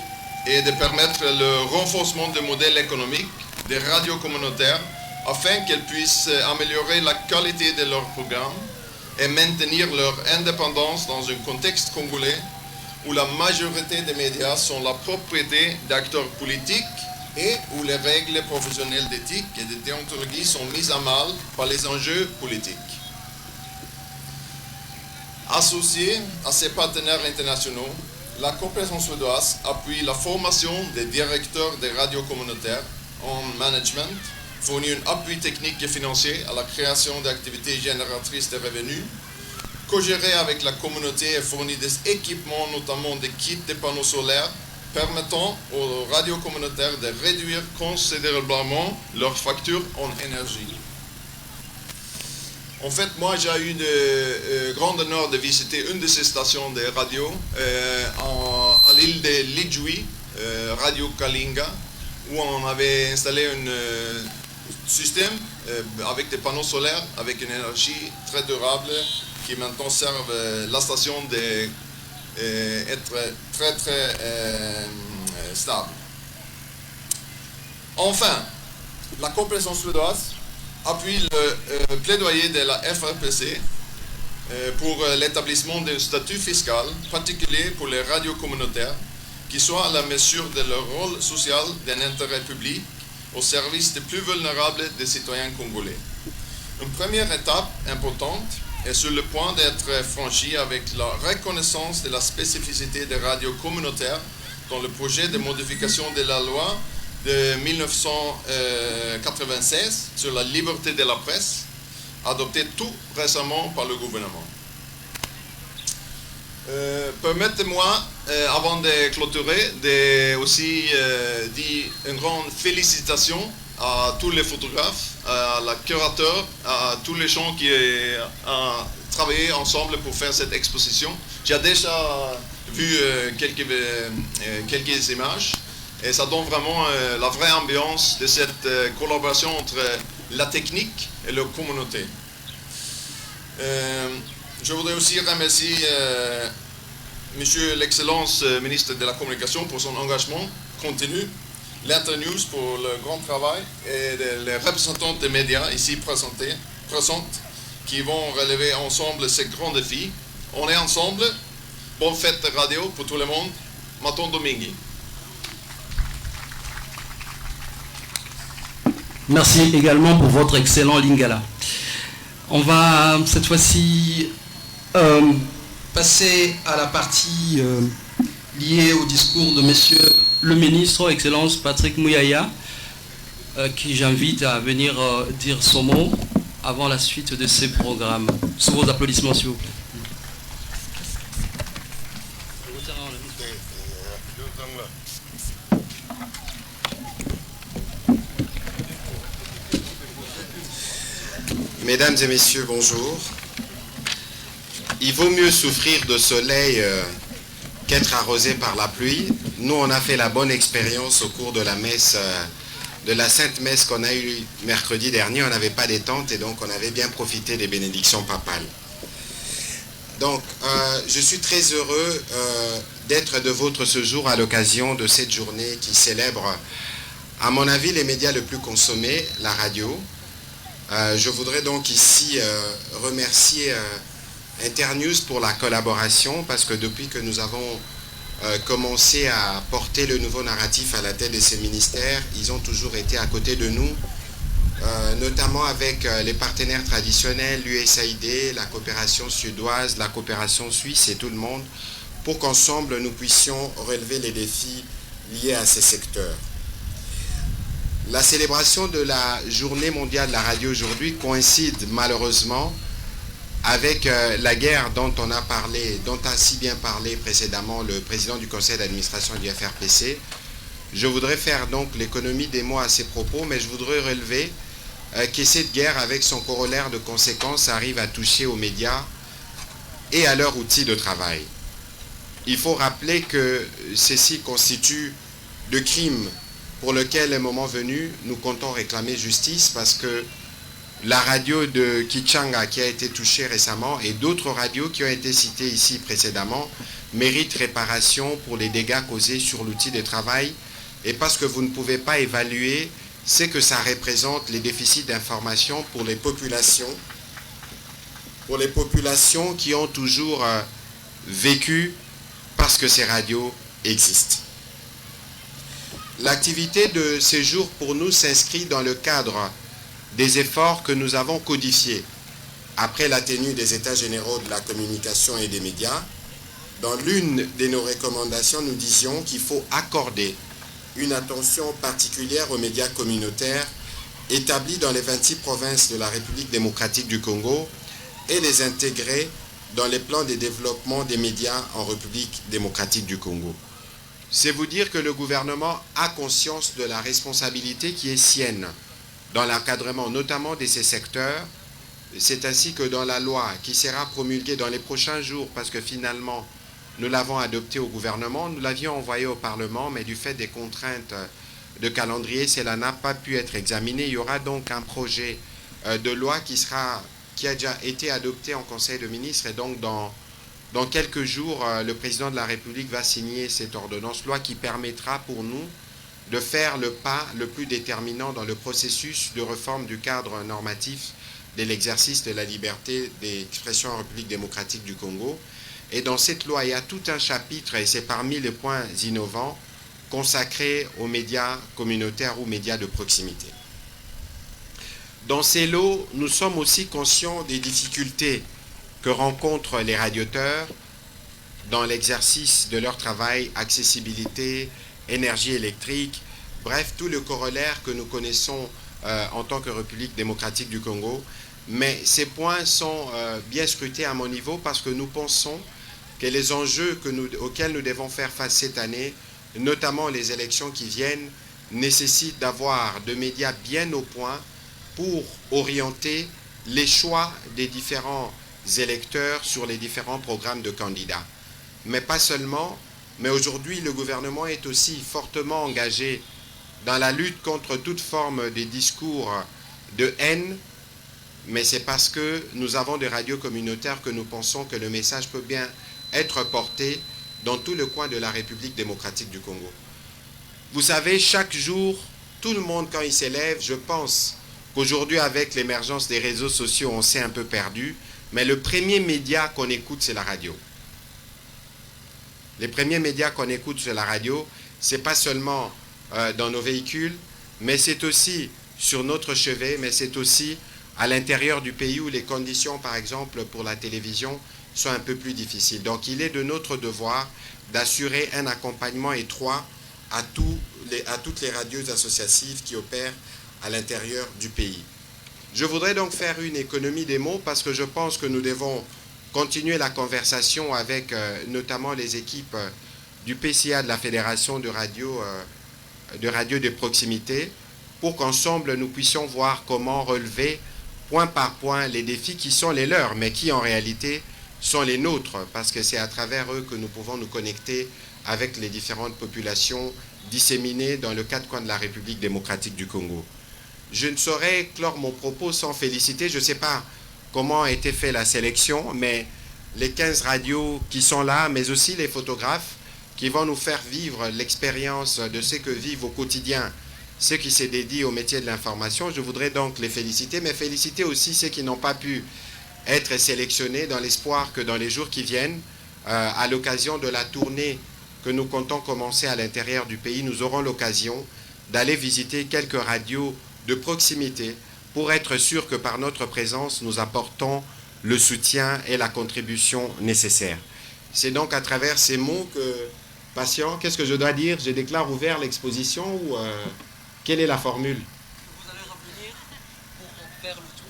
est de permettre le renforcement du modèle économique des radios communautaires afin qu'elles puissent améliorer la qualité de leurs programmes et maintenir leur indépendance dans un contexte congolais où la majorité des médias sont la propriété d'acteurs politiques et où les règles professionnelles d'éthique et de déontologie sont mises à mal par les enjeux politiques. Associée à ses partenaires internationaux, la coopération suédoise appuie la formation des directeurs des radios communautaires en management, fournit un appui technique et financier à la création d'activités génératrices de revenus, co-géré avec la communauté et fournit des équipements, notamment des kits de panneaux solaires, permettant aux radios communautaires de réduire considérablement leurs factures en énergie. En fait, moi, j'ai eu le grand honneur de visiter une de ces stations de radio à l'île de Lidjui, Radio Kalinga, où on avait installé un système avec des panneaux solaires, avec une énergie très durable, qui maintenant servent la station d'être très stable. Enfin, la coopération suédoise appuie le plaidoyer de la FRPC pour l'établissement d'un statut fiscal particulier pour les radios communautaires qui soit à la mesure de leur rôle social d'un intérêt public au service des plus vulnérables des citoyens congolais. Une première étape importante est sur le point d'être franchie avec la reconnaissance de la spécificité des radios communautaires dans le projet de modification de la loi de 1996 sur la liberté de la presse, adopté tout récemment par le gouvernement. Permettez-moi, avant de clôturer, de aussi dire une grande félicitation à tous les photographes, à la curateur, à tous les gens qui ont travaillé ensemble pour faire cette exposition. J'ai déjà vu quelques images. Et ça donne vraiment la vraie ambiance de cette collaboration entre la technique et la communauté. Je voudrais aussi remercier Monsieur l'Excellence ministre de la Communication pour son engagement continu, l'Internews pour le grand travail et les représentants des médias ici présentes qui vont relever ensemble ces grands défis. On est ensemble. Bonne fête de radio pour tout le monde. Maton Domingui. Merci également pour votre excellent lingala. On va cette fois-ci passer à la partie liée au discours de Monsieur le ministre, Excellence Patrick Mouyaya, qui j'invite à venir dire son mot avant la suite de ces programmes. Sous vos applaudissements, s'il vous plaît. Mesdames et messieurs, bonjour. Il vaut mieux souffrir de soleil qu'être arrosé par la pluie. Nous, on a fait la bonne expérience au cours de la messe, de la Sainte Messe qu'on a eue mercredi dernier. On n'avait pas des tentes et donc on avait bien profité des bénédictions papales. Donc, je suis très heureux d'être de votre séjour à l'occasion de cette journée qui célèbre, à mon avis, les médias les plus consommés, la radio. Je voudrais donc ici remercier Internews pour la collaboration parce que depuis que nous avons commencé à porter le nouveau narratif à la tête de ces ministères, ils ont toujours été à côté de nous, notamment avec les partenaires traditionnels, l'USAID, la coopération suédoise, la coopération suisse et tout le monde, pour qu'ensemble nous puissions relever les défis liés à ces secteurs. La célébration de la Journée mondiale de la radio aujourd'hui coïncide malheureusement avec la guerre dont on a parlé, dont a si bien parlé précédemment le président du conseil d'administration du FRPC. Je voudrais faire donc l'économie des mots à ces propos, mais je voudrais relever que cette guerre, avec son corollaire de conséquences, arrive à toucher aux médias et à leurs outils de travail. il faut rappeler que ceci constitue le crime pour lequel, le moment venu, nous comptons réclamer justice, parce que la radio de Kichanga qui a été touchée récemment et d'autres radios qui ont été citées ici précédemment méritent réparation pour les dégâts causés sur l'outil de travail, et parce que vous ne pouvez pas évaluer ce que ça représente, les déficits d'information pour les populations qui ont toujours vécu parce que ces radios existent. L'activité de ces jours pour nous s'inscrit dans le cadre des efforts que nous avons codifiés après la tenue des États généraux de la communication et des médias. Dans l'une de nos recommandations, nous disions qu'il faut accorder une attention particulière aux médias communautaires établis dans les 26 provinces de la République démocratique du Congo et les intégrer dans les plans de développement des médias en République démocratique du Congo. C'est vous dire que le gouvernement a conscience de la responsabilité qui est sienne dans l'encadrement notamment de ces secteurs. C'est ainsi que dans la loi qui sera promulguée dans les prochains jours, parce que finalement nous l'avons adoptée au gouvernement, nous l'avions envoyée au Parlement, mais du fait des contraintes de calendrier, cela n'a pas pu être examiné. Il y aura donc un projet de loi qui a déjà été adopté en Conseil de ministres, et donc dans quelques jours, le président de la République va signer cette ordonnance loi qui permettra pour nous de faire le pas le plus déterminant dans le processus de réforme du cadre normatif de l'exercice de la liberté d'expression en République démocratique du Congo. Et dans cette loi, il y a tout un chapitre, et c'est parmi les points innovants, consacrés aux médias communautaires ou médias de proximité. Dans ces lots, nous sommes aussi conscients des difficultés que rencontrent les radioteurs dans l'exercice de leur travail, accessibilité, énergie électrique, bref, tout le corollaire que nous connaissons en tant que République démocratique du Congo. Mais ces points sont bien scrutés à mon niveau, parce que nous pensons que les enjeux auxquels nous devons faire face cette année, notamment les élections qui viennent, nécessitent d'avoir des médias bien au point pour orienter les choix des différents électeurs sur les différents programmes de candidats. Mais pas seulement, mais aujourd'hui le gouvernement est aussi fortement engagé dans la lutte contre toute forme de discours de haine, mais c'est parce que nous avons des radios communautaires que nous pensons que le message peut bien être porté dans tout le coin de la République démocratique du Congo. Vous savez, chaque jour, tout le monde, quand il s'élève, je pense qu'aujourd'hui, avec l'émergence des réseaux sociaux, on s'est un peu perdu, mais le premier média qu'on écoute, c'est la radio. Les premiers médias qu'on écoute sur la radio, ce n'est pas seulement dans nos véhicules, mais c'est aussi sur notre chevet, mais c'est aussi à l'intérieur du pays où les conditions, par exemple, pour la télévision, sont un peu plus difficiles. Donc il est de notre devoir d'assurer un accompagnement étroit à toutes les radios associatives qui opèrent à l'intérieur du pays. Je voudrais donc faire une économie des mots, parce que je pense que nous devons continuer la conversation avec notamment les équipes du PCA de la Fédération de radio de proximité, pour qu'ensemble nous puissions voir comment relever point par point les défis qui sont les leurs, mais qui en réalité sont les nôtres, parce que c'est à travers eux que nous pouvons nous connecter avec les différentes populations disséminées dans le quatre coins de la République démocratique du Congo. Je ne saurais clore mon propos sans féliciter, je ne sais pas comment a été faite la sélection, mais les 15 radios qui sont là, mais aussi les photographes qui vont nous faire vivre l'expérience de ce que vivent au quotidien ceux qui se dédient au métier de l'information. Je voudrais donc les féliciter, mais féliciter aussi ceux qui n'ont pas pu être sélectionnés, dans l'espoir que dans les jours qui viennent, à l'occasion de la tournée que nous comptons commencer à l'intérieur du pays, nous aurons l'occasion d'aller visiter quelques radios de proximité pour être sûr que par notre présence, nous apportons le soutien et la contribution nécessaires. C'est donc à travers ces mots que, patient, qu'est-ce que je dois dire? Je déclare ouvert l'exposition ou quelle est la formule? Vous allez revenir pour faire le tour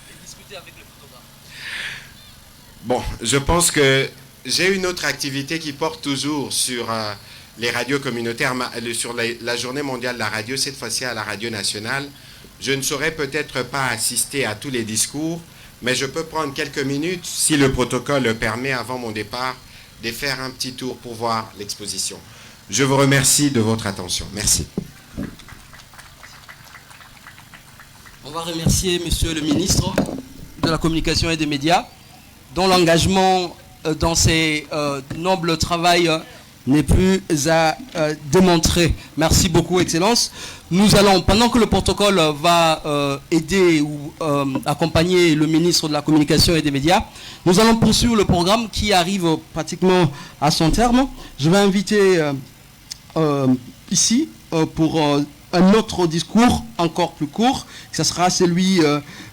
et discuter avec les photographes. Bon, je pense que j'ai une autre activité qui porte toujours sur les radios communautaires, sur la journée mondiale de la radio, cette fois-ci à la radio nationale. Je ne saurais peut-être pas assister à tous les discours, mais je peux prendre quelques minutes, si le protocole le permet, avant mon départ, de faire un petit tour pour voir l'exposition. Je vous remercie de votre attention. Merci. On va remercier Monsieur le ministre de la Communication et des Médias, dont l'engagement dans ces nobles travail n'est plus à démontrer. Merci beaucoup, Excellence. Nous allons, pendant que le protocole va aider ou accompagner le ministre de la Communication et des Médias, nous allons poursuivre le programme qui arrive pratiquement à son terme. Je vais inviter ici pour un autre discours encore plus court. Ce sera celui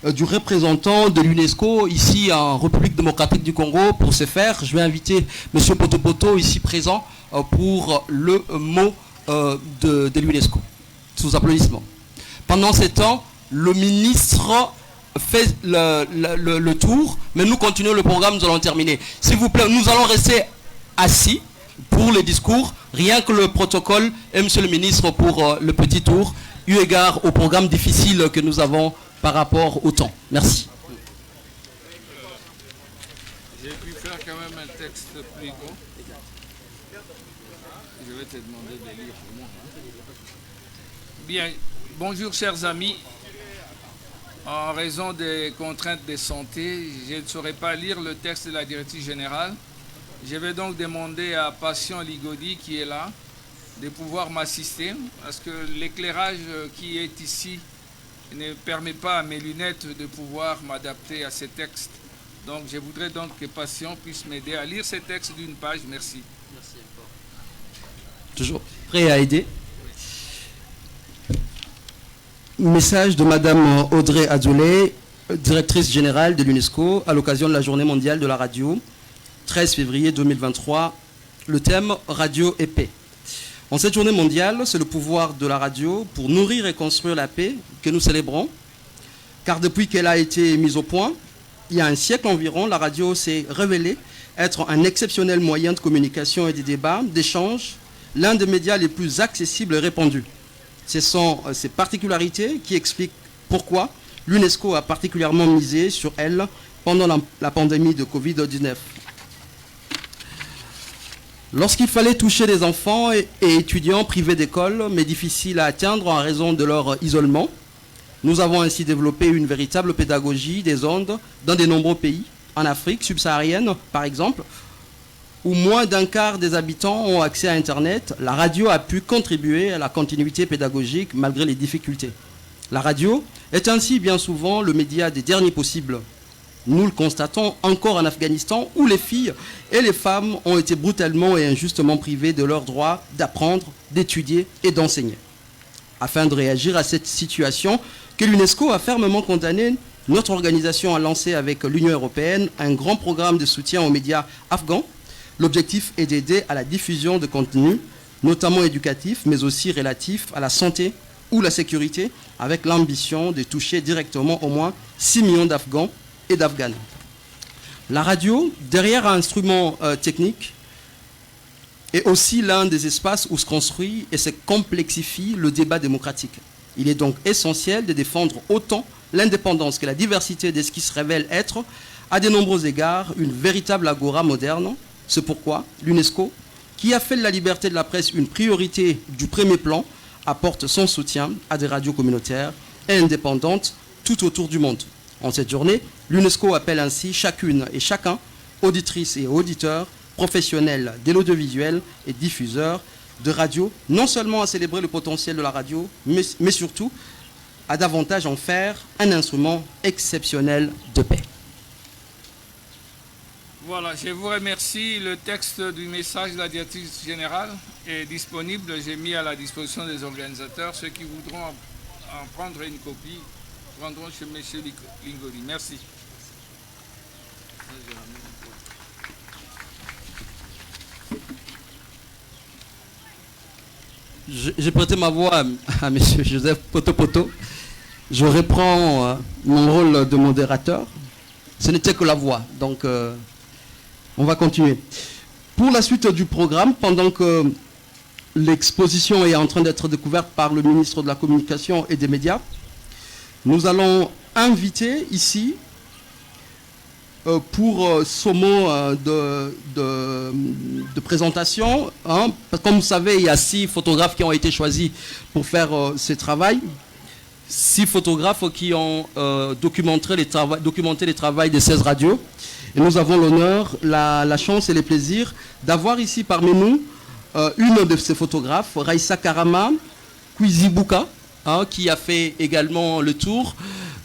du représentant de l'UNESCO ici en République démocratique du Congo. Pour ce faire, je vais inviter M. Potopoto ici présent pour le mot de l'UNESCO. Sous applaudissements. Pendant ce temps, le ministre fait le tour, mais nous continuons le programme, nous allons terminer. S'il vous plaît, nous allons rester assis pour les discours, rien que le protocole et monsieur le ministre pour le petit tour, eu égard au programme difficile que nous avons par rapport au temps. Merci. J'ai pu faire quand même un texte plus gros. Je vais te demander de lire pour moi. Bien, bonjour chers amis. En raison des contraintes de santé, je ne saurais pas lire le texte de la directrice générale. Je vais donc demander à Passion Ligodi, qui est là, de pouvoir m'assister, parce que l'éclairage qui est ici ne permet pas à mes lunettes de pouvoir m'adapter à ces textes. Donc je voudrais donc que Passion puisse m'aider à lire ces textes d'une page. Merci. Merci encore. Toujours prêt à aider. Message de Madame Audrey Azoulay, directrice générale de l'UNESCO, à l'occasion de la Journée mondiale de la radio, 13 février 2023, le thème Radio et paix. En cette journée mondiale, c'est le pouvoir de la radio pour nourrir et construire la paix que nous célébrons, car depuis qu'elle a été mise au point, il y a un siècle environ, la radio s'est révélée être un exceptionnel moyen de communication et de débat, d'échange, l'un des médias les plus accessibles et répandus. Ce sont ces particularités qui expliquent pourquoi l'UNESCO a particulièrement misé sur elle pendant la pandémie de Covid-19. Lorsqu'il fallait toucher des enfants et étudiants privés d'école, mais difficiles à atteindre en raison de leur isolement, nous avons ainsi développé une véritable pédagogie des ondes dans de nombreux pays, en Afrique subsaharienne par exemple, où moins d'un quart des habitants ont accès à Internet. La radio a pu contribuer à la continuité pédagogique malgré les difficultés. La radio est ainsi bien souvent le média des derniers possibles. Nous le constatons encore en Afghanistan, où les filles et les femmes ont été brutalement et injustement privées de leur droit d'apprendre, d'étudier et d'enseigner. Afin de réagir à cette situation que l'UNESCO a fermement condamnée, notre organisation a lancé avec l'Union européenne un grand programme de soutien aux médias afghans. L'objectif est d'aider à la diffusion de contenus, notamment éducatifs, mais aussi relatifs à la santé ou la sécurité, avec l'ambition de toucher directement au moins 6 millions d'Afghans et d'Afghanes. La radio, derrière un instrument technique, est aussi l'un des espaces où se construit et se complexifie le débat démocratique. Il est donc essentiel de défendre autant l'indépendance que la diversité de ce qui se révèle être, à de nombreux égards, une véritable agora moderne. C'est pourquoi l'UNESCO, qui a fait de la liberté de la presse une priorité du premier plan, apporte son soutien à des radios communautaires et indépendantes tout autour du monde. En cette journée, l'UNESCO appelle ainsi chacune et chacun, auditrices et auditeurs, professionnels de l'audiovisuel et diffuseurs de radio, non seulement à célébrer le potentiel de la radio, mais surtout à davantage en faire un instrument exceptionnel de paix. Voilà, je vous remercie. Le texte du message de la directrice générale est disponible. J'ai mis à la disposition des organisateurs. Ceux qui voudront en prendre une copie rendront chez M. Ligodi. Merci. J'ai prêté ma voix à M. Joseph Potopoto. Je reprends mon rôle de modérateur. Ce n'était que la voix, donc on va continuer. Pour la suite du programme, pendant que l'exposition est en train d'être découverte par le ministre de la Communication et des Médias, nous allons inviter ici pour ce mot de présentation. Hein. Comme vous savez, il y a 6 photographes qui ont été choisis pour faire ce travail. 6 photographes qui ont documenté les travaux des 16 radios. Et nous avons l'honneur, la chance et le plaisir d'avoir ici parmi nous une de ces photographes, Raissa Karama Kwizibuka, hein, qui a fait également le tour.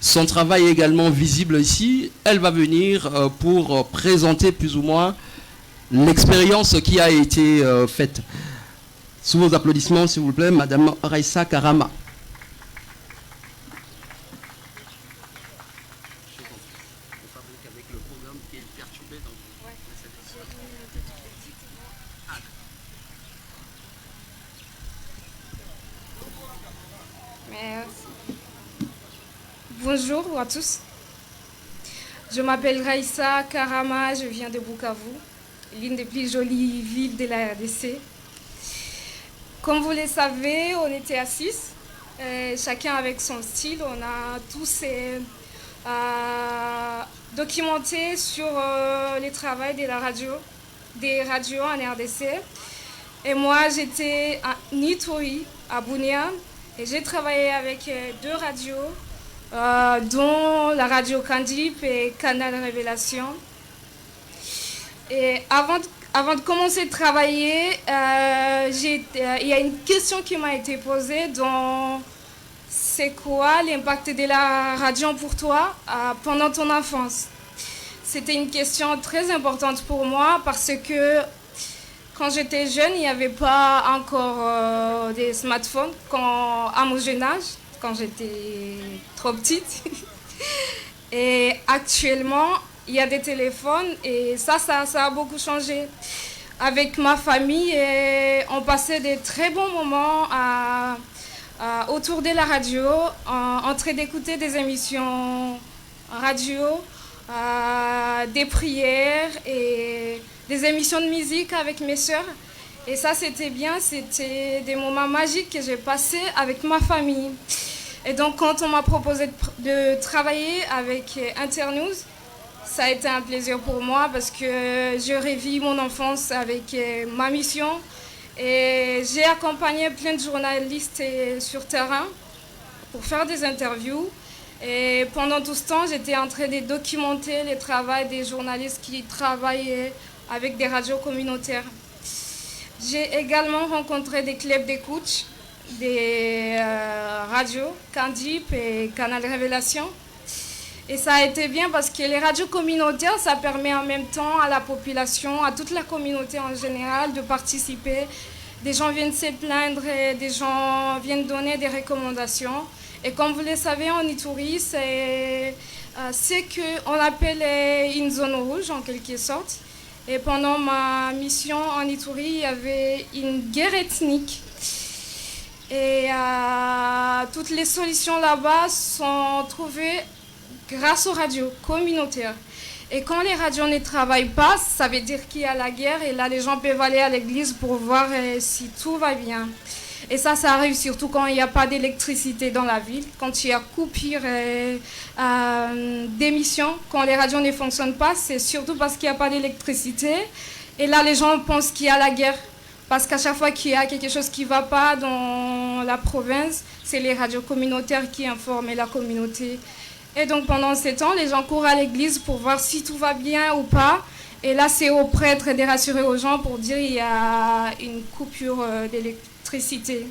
Son travail est également visible ici. Elle va venir pour présenter plus ou moins l'expérience qui a été faite. Sous vos applaudissements, s'il vous plaît, Madame Raissa Karama. Bonjour à tous. Je m'appelle Raissa Karama, je viens de Bukavu, l'une des plus jolies villes de la RDC. Comme vous le savez, on était à 6, chacun avec son style. On a tous documenté sur les travaux de la radio, des radios en RDC. Et moi, j'étais à Nitoui, à Bunia, et j'ai travaillé avec 2 radios, dont la radio Candip et Canal Révélation. Et avant de commencer de travailler, il y a une question qui m'a été posée, dont c'est quoi l'impact de la radio pour toi pendant ton enfance? C'était une question très importante pour moi parce que quand j'étais jeune, il n'y avait pas encore des smartphones à mon jeune âge, quand j'étais trop petite. Et actuellement, il y a des téléphones et ça a beaucoup changé. Avec ma famille, on passait des très bons moments autour de la radio, en train d'écouter des émissions radio, des prières et des émissions de musique avec mes sœurs. Et ça, c'était bien, c'était des moments magiques que j'ai passés avec ma famille. Et donc, quand on m'a proposé de travailler avec Internews, ça a été un plaisir pour moi parce que je revis mon enfance avec ma mission. Et j'ai accompagné plein de journalistes sur terrain pour faire des interviews. Et pendant tout ce temps, j'étais en train de documenter le travail des journalistes qui travaillaient avec des radios communautaires. J'ai également rencontré des clubs d'écoute, des radios, Candip et Canal Révélation. Et ça a été bien parce que les radios communautaires, ça permet en même temps à la population, à toute la communauté en général, de participer. Des gens viennent se plaindre, et des gens viennent donner des recommandations. Et comme vous le savez, en Ituri, c'est ce qu'on appelle une zone rouge en quelque sorte. Et pendant ma mission en Ituri, il y avait une guerre ethnique. Et toutes les solutions là-bas sont trouvées grâce aux radios communautaires. Et quand les radios ne travaillent pas, ça veut dire qu'il y a la guerre. Et là, les gens peuvent aller à l'église pour voir si tout va bien. Et ça arrive surtout quand il n'y a pas d'électricité dans la ville, quand il y a coupure d'émissions, quand les radios ne fonctionnent pas, c'est surtout parce qu'il n'y a pas d'électricité. Et là, les gens pensent qu'il y a la guerre. Parce qu'à chaque fois qu'il y a quelque chose qui ne va pas dans la province, c'est les radios communautaires qui informent la communauté. Et donc pendant ces temps, les gens courent à l'église pour voir si tout va bien ou pas. Et là, c'est aux prêtres de rassurer aux gens pour dire qu'il y a une coupure d'électricité.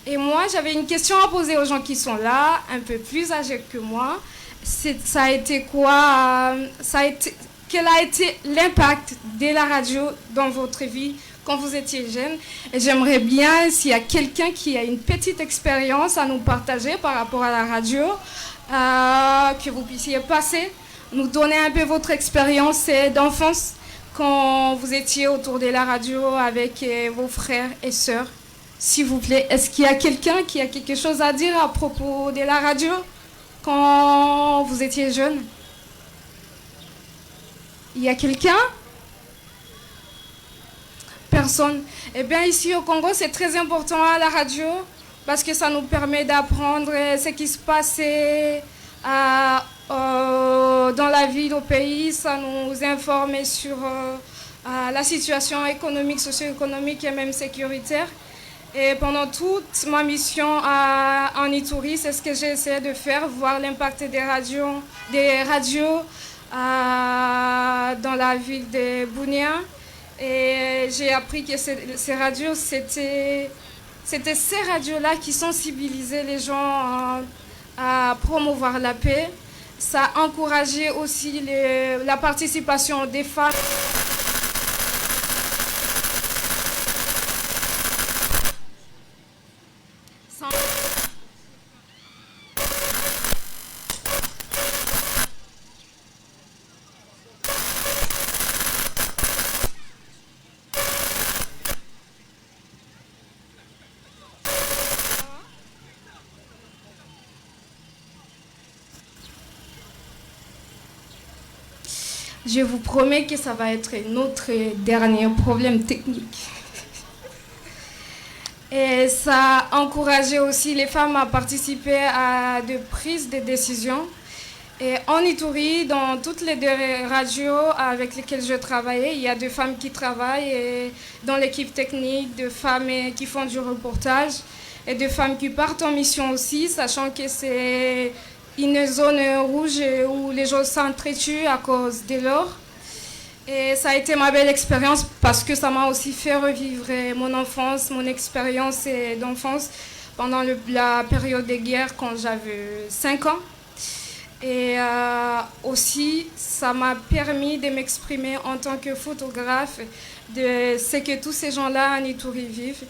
Et moi, j'avais une question à poser aux gens qui sont là, un peu plus âgés que moi. Ça a été quoi quel a été l'impact de la radio dans votre vie quand vous étiez jeune? Et j'aimerais bien, s'il y a quelqu'un qui a une petite expérience à nous partager par rapport à la radio, que vous puissiez passer, nous donner un peu votre expérience d'enfance quand vous étiez autour de la radio avec vos frères et sœurs. S'il vous plaît, est-ce qu'il y a quelqu'un qui a quelque chose à dire à propos de la radio quand vous étiez jeune? Il y a quelqu'un? Personne. Eh bien, ici au Congo, c'est très important à la radio parce que ça nous permet d'apprendre ce qui se passait dans la ville, au pays. Ça nous informe sur la situation économique, socio-économique et même sécuritaire. Et pendant toute ma mission en Ituri, c'est ce que j'ai essayé de faire, voir l'impact des radios dans la ville de Bunia. Et j'ai appris que ces radios, c'était ces radios-là qui sensibilisaient les gens à promouvoir la paix. Ça a encouragé aussi la participation des femmes. Je vous promets que ça va être notre dernier problème technique. Et ça a encouragé aussi les femmes à participer à des prises de décision. Et en Ituri, dans toutes les radios avec lesquelles je travaillais, il y a des femmes qui travaillent et dans l'équipe technique, des femmes qui font du reportage et des femmes qui partent en mission aussi, sachant que c'est une zone rouge où les gens s'entretuent à cause de l'or. Et ça a été ma belle expérience parce que ça m'a aussi fait revivre mon enfance, mon expérience d'enfance pendant la période de guerre quand j'avais 5 ans. Et aussi, ça m'a permis de m'exprimer en tant que photographe de ce que tous ces gens-là en Ituri vivent.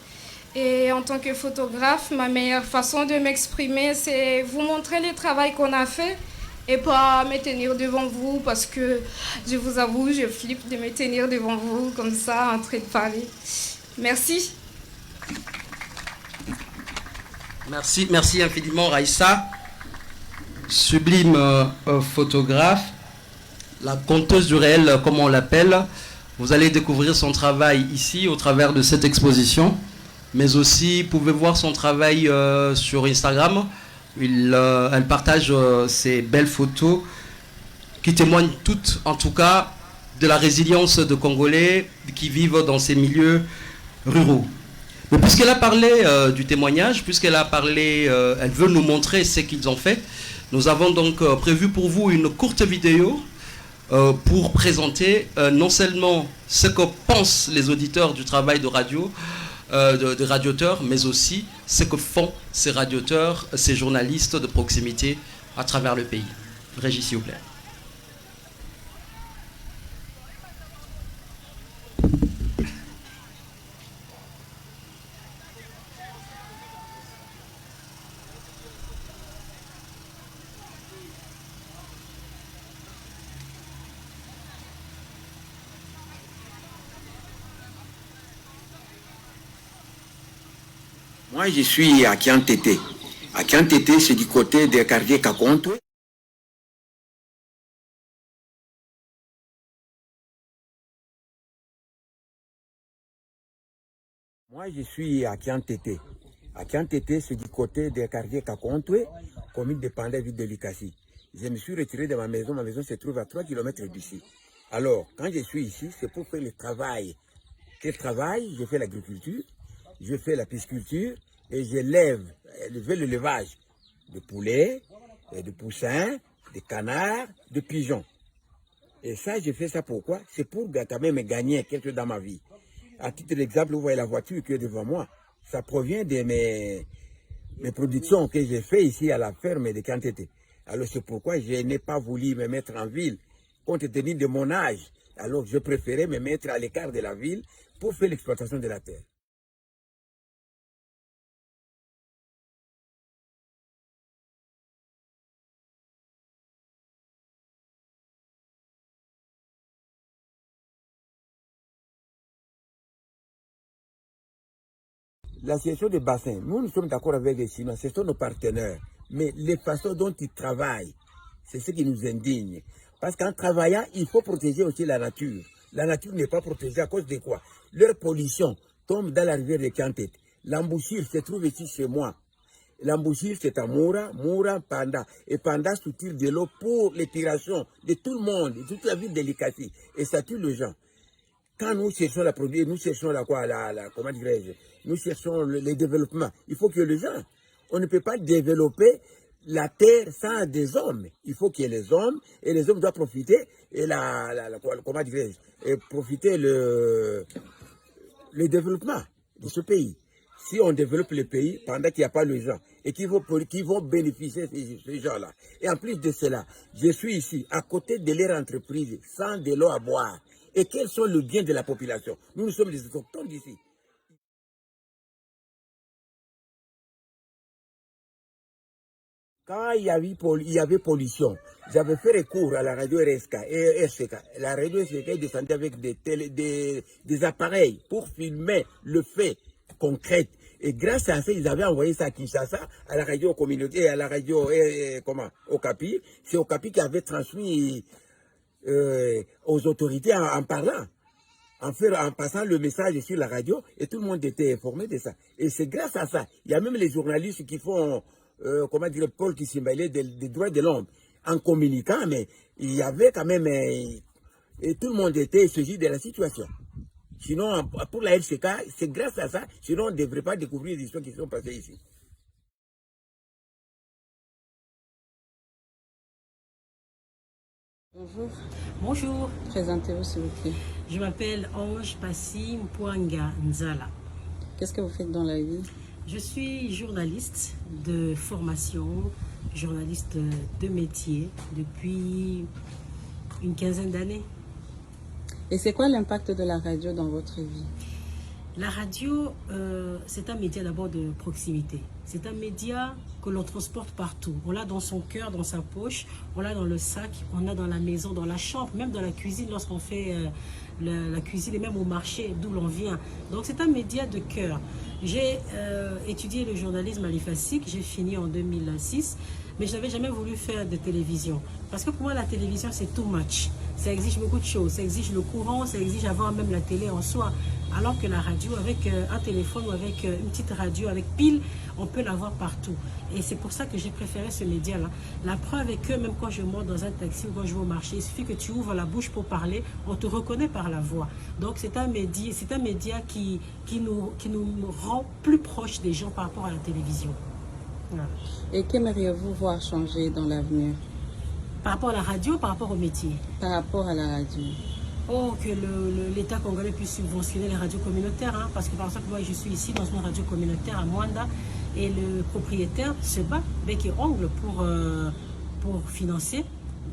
Et en tant que photographe, ma meilleure façon de m'exprimer, c'est vous montrer le travail qu'on a fait et pas me tenir devant vous parce que, je vous avoue, je flippe de me tenir devant vous comme ça, en train de parler. Merci. Merci infiniment, Raïssa. Sublime photographe, la conteuse du réel, comme on l'appelle. Vous allez découvrir son travail ici, au travers de cette exposition. Mais aussi, vous pouvez voir son travail sur Instagram. Elle partage ses belles photos qui témoignent toutes, en tout cas, de la résilience de Congolais qui vivent dans ces milieux ruraux. Mais puisqu'elle a parlé du témoignage, puisqu'elle a parlé, elle veut nous montrer ce qu'ils ont fait, nous avons donc prévu pour vous une courte vidéo pour présenter non seulement ce que pensent les auditeurs du travail de radio, de radioteurs, mais aussi ce que font ces radioteurs, ces journalistes de proximité à travers le pays. Régis, s'il vous plaît. Moi, je suis à Kiantete. À Kiantete, c'est du côté des quartiers Kakonto. Moi, je suis à Kiantete. À Kiantete, c'est du côté des quartiers Kakonto, commune dépendante ville de Likasi. Je me suis retiré de ma maison se trouve à 3 km d'ici. Alors, quand je suis ici, c'est pour faire le travail. Quel travail? Je fais l'agriculture. Je fais la pisciculture et je fais l'élevage de poulets, de poussins, de canards, de pigeons. Et ça, je fais ça pourquoi? C'est pour quand même gagner quelque chose dans ma vie. À titre d'exemple, vous voyez la voiture qui est devant moi. Ça provient de mes productions que j'ai fait ici à la ferme de Kiantete. Alors c'est pourquoi je n'ai pas voulu me mettre en ville, compte tenu de mon âge. Alors je préférais me mettre à l'écart de la ville pour faire l'exploitation de la terre. La gestion des bassins, nous sommes d'accord avec les Chinois, ce sont nos partenaires. Mais les façons dont ils travaillent, c'est ce qui nous indigne. Parce qu'en travaillant, il faut protéger aussi la nature. La nature n'est pas protégée à cause de quoi? Leur pollution tombe dans la rivière de Kiantete. L'embouchure se trouve ici chez moi. L'embouchure, c'est à Moura, Moura, Panda. Et Panda soutire de l'eau pour l'épuration de tout le monde, de toute la ville de Likasi. Et ça tue les gens. Quand nous cherchons la produire, nous cherchons comment dirais-je, nous cherchons le développement. Il faut que les gens, on ne peut pas développer la terre sans des hommes. Il faut qu'il y ait les hommes, et les hommes doivent profiter, et comment dirais-je, et profiter le développement de ce pays. Si on développe le pays pendant qu'il n'y a pas les gens et qui vont bénéficier de ces gens-là. Et en plus de cela, je suis ici, à côté de leur entreprise, sans de l'eau à boire. Et quels sont les biens de la population? Nous sommes des autochtones d'ici. Quand il y avait pollution, j'avais fait recours à la radio RSK. La radio RSK descendait avec des appareils pour filmer le fait concret. Et grâce à ça, ils avaient envoyé ça à Kinshasa, à la radio communautaire, à la radio Okapi. C'est Okapi qui avait transmis aux autorités en parlant, en passant le message sur la radio, et tout le monde était informé de ça. Et c'est grâce à ça. Il y a même les journalistes qui font, Paul qui s'imbalait des droits de l'homme en communiquant, mais il y avait quand même, et tout le monde était saisi de la situation. Sinon, pour la LCK, c'est grâce à ça, sinon on ne devrait pas découvrir les histoires qui sont passées ici. Bonjour. Bonjour. Présentez-vous s'il vous plaît. Je m'appelle Ange Passi Mpouanga Nzala. Qu'est-ce que vous faites dans la vie? Je suis journaliste de formation, journaliste de métier depuis une quinzaine d'années. Et c'est quoi l'impact de la radio dans votre vie? La radio, c'est un média d'abord de proximité. C'est un média que l'on transporte partout. On l'a dans son cœur, dans sa poche, on l'a dans le sac, on l'a dans la maison, dans la chambre, même dans la cuisine lorsqu'on fait la cuisine et même au marché d'où l'on vient. Donc c'est un média de cœur. J'ai étudié le journalisme à l'IFASIC, j'ai fini en 2006, mais je n'avais jamais voulu faire de télévision. Parce que pour moi, la télévision, c'est too much. Ça exige beaucoup de choses. Ça exige le courant, ça exige avoir même la télé en soi. Alors que la radio, avec un téléphone ou avec une petite radio, avec pile, on peut l'avoir partout. Et c'est pour ça que j'ai préféré ce média-là. La preuve est que même quand je monte dans un taxi ou quand je vais au marché, il suffit que tu ouvres la bouche pour parler, on te reconnaît par la voix. Donc c'est un média qui nous rend plus proches des gens par rapport à la télévision. Voilà. Et qu'aimeriez-vous voir changer dans l'avenir? Par rapport à la radio, par rapport au métier? Par rapport à la radio. Oh, que l'État congolais puisse subventionner les radios communautaires. Hein, parce que par exemple, moi je suis ici dans une radio communautaire à Mwanda et le propriétaire se bat bec et ongle pour financer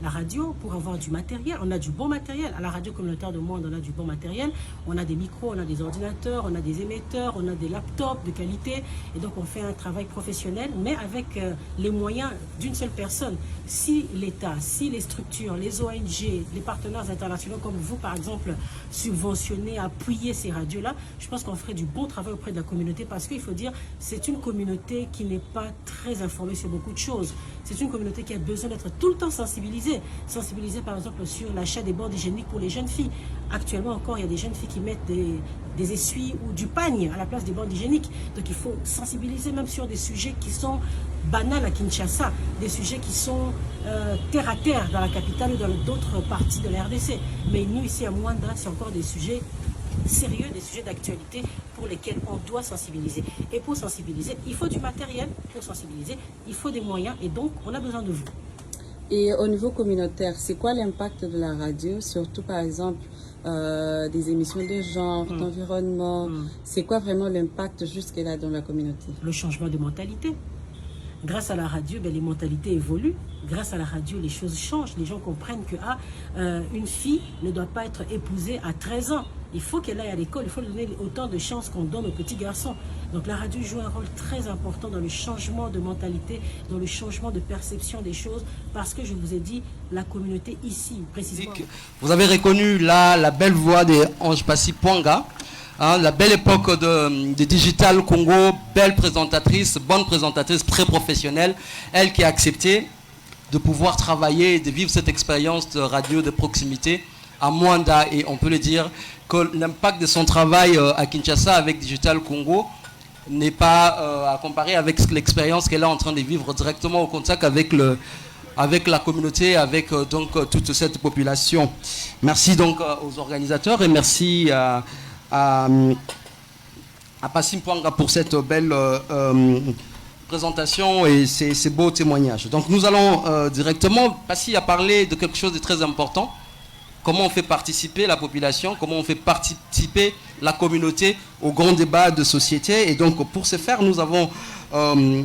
la radio, pour avoir du matériel. On a du bon matériel. À la radio communautaire de Mwanda, on a du bon matériel. On a des micros, on a des ordinateurs, on a des émetteurs, on a des laptops de qualité. Et donc on fait un travail professionnel, mais avec les moyens d'une seule personne. Si l'État, si les structures, les ONG, les partenaires internationaux comme vous, par exemple, subventionner, appuyer ces radios-là, je pense qu'on ferait du bon travail auprès de la communauté parce qu'il faut dire, c'est une communauté qui n'est pas très informée sur beaucoup de choses. C'est une communauté qui a besoin d'être tout le temps sensibilisée. Sensibiliser par exemple sur l'achat des bordes hygiéniques pour les jeunes filles. Actuellement encore, il y a des jeunes filles qui mettent des essuies ou du pagne à la place des bordes hygiéniques. Donc il faut sensibiliser même sur des sujets qui sont banals à Kinshasa, des sujets qui sont terre à terre dans la capitale ou dans d'autres parties de la RDC. Mais nous ici à Mwanda, c'est encore des sujets sérieux, des sujets d'actualité pour lesquels on doit sensibiliser. Et pour sensibiliser, il faut du matériel. Pour sensibiliser, il faut des moyens et donc on a besoin de vous. Et au niveau communautaire, c'est quoi l'impact de la radio, surtout par exemple des émissions de genre, d'environnement? C'est quoi vraiment l'impact jusque-là dans la communauté? Le changement de mentalité. Grâce à la radio, les mentalités évoluent. Grâce à la radio, les choses changent. Les gens comprennent que une fille ne doit pas être épousée à 13 ans. Il faut qu'elle aille à l'école, il faut lui donner autant de chances qu'on donne aux petits garçons. Donc la radio joue un rôle très important dans le changement de mentalité, dans le changement de perception des choses, parce que je vous ai dit, la communauté ici, précisément... Vous avez reconnu là la belle voix de Ange Passi Mpouanga, hein, la belle époque de Digital Congo, belle présentatrice, bonne présentatrice, très professionnelle, elle qui a accepté de pouvoir travailler et de vivre cette expérience de radio de proximité à Mwanda, et on peut le dire que l'impact de son travail à Kinshasa avec Digital Congo n'est pas à comparer avec l'expérience qu'elle est en train de vivre directement au contact avec la communauté, avec donc toute cette population. Merci donc aux organisateurs et merci à Passim Pwanga pour cette belle présentation et ces beaux témoignages. Donc nous allons directement passer à parler de quelque chose de très important. Comment on fait participer la population, comment on fait participer la communauté au grand débat de société. Et donc pour ce faire, nous avons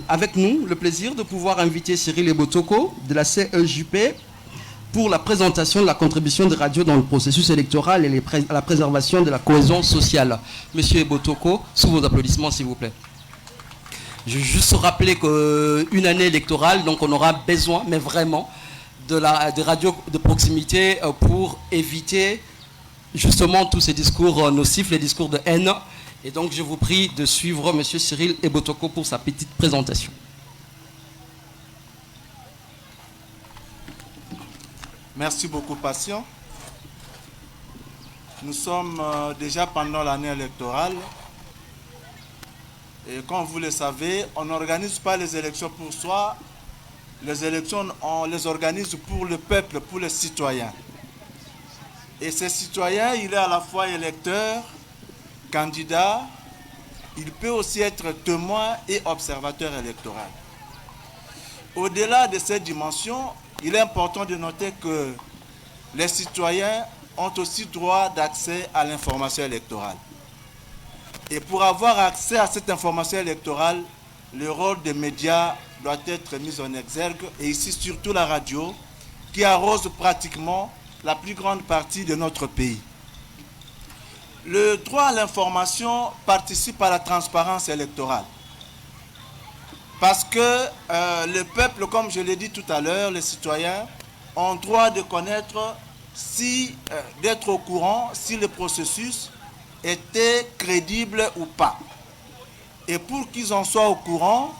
avec nous le plaisir de pouvoir inviter Cyril Ebotoko de la CEJP pour la présentation de la contribution des radios dans le processus électoral et la préservation de la cohésion sociale. Monsieur Ebotoko, sous vos applaudissements s'il vous plaît. Je veux juste rappeler qu'une année électorale, donc on aura besoin, mais vraiment, de radios de proximité pour éviter justement tous ces discours nocifs, les discours de haine. Et donc je vous prie de suivre M. Cyril Ebotoko pour sa petite présentation. Merci beaucoup, Patient. Nous sommes déjà pendant l'année électorale. Et comme vous le savez, on n'organise pas les élections pour soi. Les élections, on les organise pour le peuple, pour les citoyens. Et ces citoyens, il est à la fois électeur, candidat, il peut aussi être témoin et observateur électoral. Au-delà de cette dimension, il est important de noter que les citoyens ont aussi droit d'accès à l'information électorale. Et pour avoir accès à cette information électorale, le rôle des médias doit être mis en exergue, et ici surtout la radio, qui arrose pratiquement la plus grande partie de notre pays. Le droit à l'information participe à la transparence électorale. Parce que le peuple, comme je l'ai dit tout à l'heure, les citoyens ont droit de connaître, d'être au courant si le processus était crédible ou pas. Et pour qu'ils en soient au courant,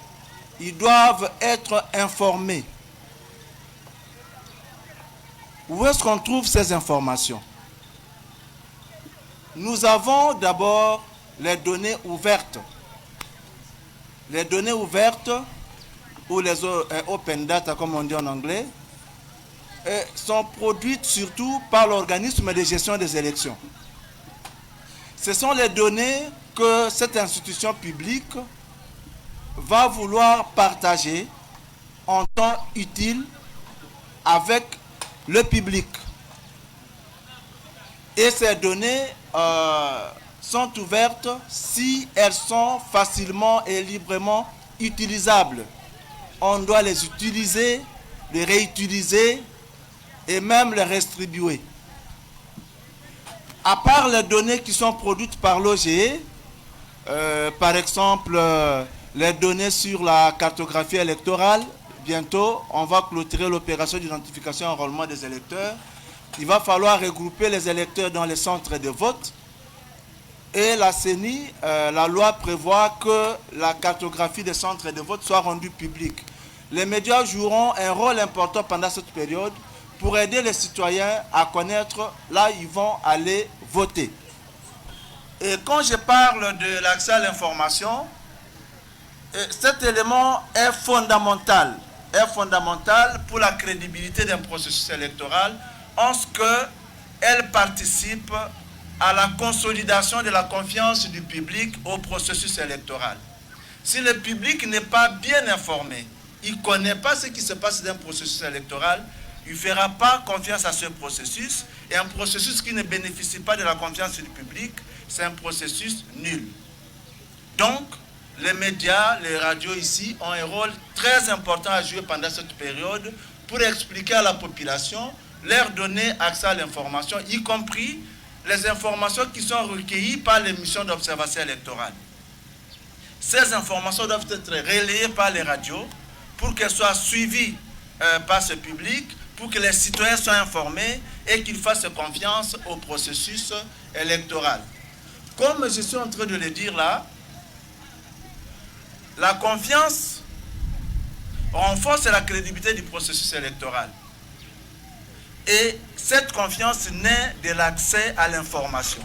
ils doivent être informés. Où est-ce qu'on trouve ces informations? Nous avons d'abord les données ouvertes. Les données ouvertes, ou les open data comme on dit en anglais, sont produites surtout par l'organisme de gestion des élections. Ce sont les données que cette institution publique va vouloir partager en temps utile avec le public. Et ces données sont ouvertes si elles sont facilement et librement utilisables. On doit les utiliser, les réutiliser et même les redistribuer. À part les données qui sont produites par l'OGE, par exemple les données sur la cartographie électorale, bientôt on va clôturer l'opération d'identification et enrôlement des électeurs. Il va falloir regrouper les électeurs dans les centres de vote. Et la CENI, la loi prévoit que la cartographie des centres de vote soit rendue publique. Les médias joueront un rôle important pendant cette période pour aider les citoyens à connaître là où ils vont aller voter. Et quand je parle de l'accès à l'information, cet élément est fondamental pour la crédibilité d'un processus électoral en ce qu'elle participe à la consolidation de la confiance du public au processus électoral. Si le public n'est pas bien informé, il ne connaît pas ce qui se passe dans un processus électoral, il ne fera pas confiance à ce processus, et un processus qui ne bénéficie pas de la confiance du public, c'est un processus nul. Donc, les médias, les radios ici ont un rôle très important à jouer pendant cette période pour expliquer à la population, leur donner accès à l'information, y compris les informations qui sont recueillies par les missions d'observation électorale. Ces informations doivent être relayées par les radios pour qu'elles soient suivies par ce public, pour que les citoyens soient informés et qu'ils fassent confiance au processus électoral. Comme je suis en train de le dire là, la confiance renforce la crédibilité du processus électoral. Et cette confiance naît de l'accès à l'information.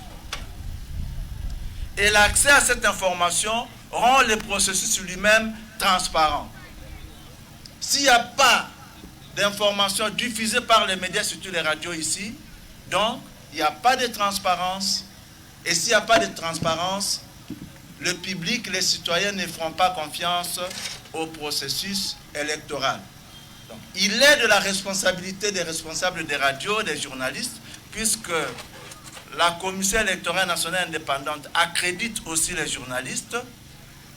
Et l'accès à cette information rend le processus lui-même transparent. S'il n'y a pas d'informations diffusées par les médias, surtout les radios ici, donc il n'y a pas de transparence. Et s'il n'y a pas de transparence, le public, les citoyens ne feront pas confiance au processus électoral. Donc, il est de la responsabilité des responsables des radios, des journalistes, puisque la Commission électorale nationale indépendante accrédite aussi les journalistes.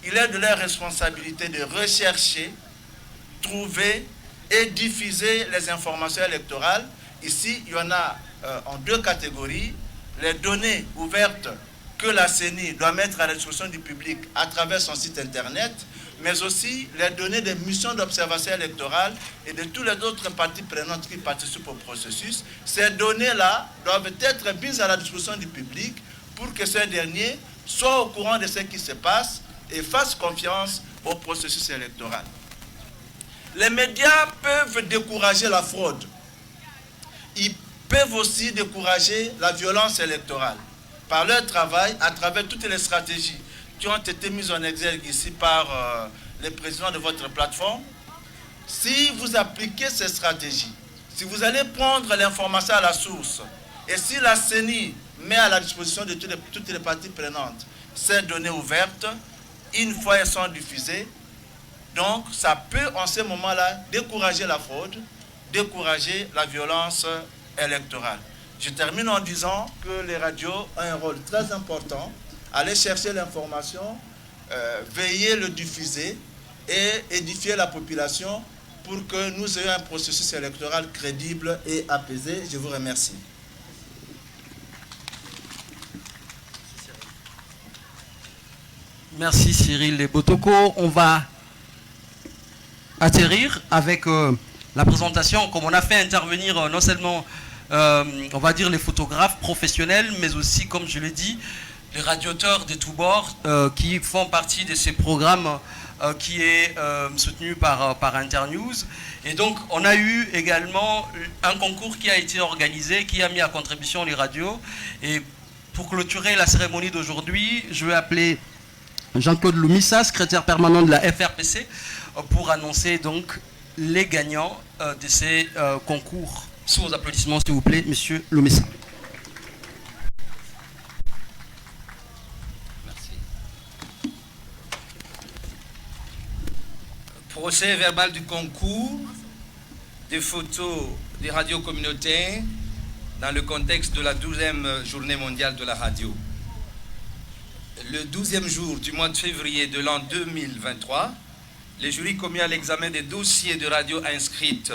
Il est de leur responsabilité de rechercher, trouver et diffuser les informations électorales. Ici, il y en a en deux catégories. Les données ouvertes que la CENI doit mettre à la disposition du public à travers son site internet, mais aussi les données des missions d'observation électorale et de tous les autres parties prenantes qui participent au processus. Ces données-là doivent être mises à la disposition du public pour que ce dernier soit au courant de ce qui se passe et fasse confiance au processus électoral. Les médias peuvent décourager la fraude. Ils peuvent aussi décourager la violence électorale par leur travail à travers toutes les stratégies qui ont été mises en exergue ici par les présidents de votre plateforme. Si vous appliquez ces stratégies, si vous allez prendre l'information à la source, et si la CENI met à la disposition de toutes les parties prenantes ces données ouvertes, une fois elles sont diffusées, donc ça peut en ce moment-là décourager la fraude, décourager la violence électorale. Je termine en disant que les radios ont un rôle très important. Aller chercher l'information, veiller le diffuser et édifier la population pour que nous ayons un processus électoral crédible et apaisé. Je vous remercie. Merci Cyril Lebotoko. On va atterrir avec la présentation, comme on a fait intervenir non seulement on va dire les photographes professionnels, mais aussi, comme je l'ai dit, les radiateurs de tous bords qui font partie de ces programmes qui est soutenu par Internews. Et donc, on a eu également un concours qui a été organisé, qui a mis à contribution les radios. Et pour clôturer la cérémonie d'aujourd'hui, je vais appeler Jean-Claude Loumissa, secrétaire permanent de la FRPC, pour annoncer donc les gagnants de ces concours. Sous vos applaudissements, s'il vous plaît, Monsieur Loumissa. Procès verbal du concours des photos des radios communautaires dans le contexte de la 12e journée mondiale de la radio. Le 12e jour du mois de février de l'an 2023, les jurys commis à l'examen des dossiers de radio inscrites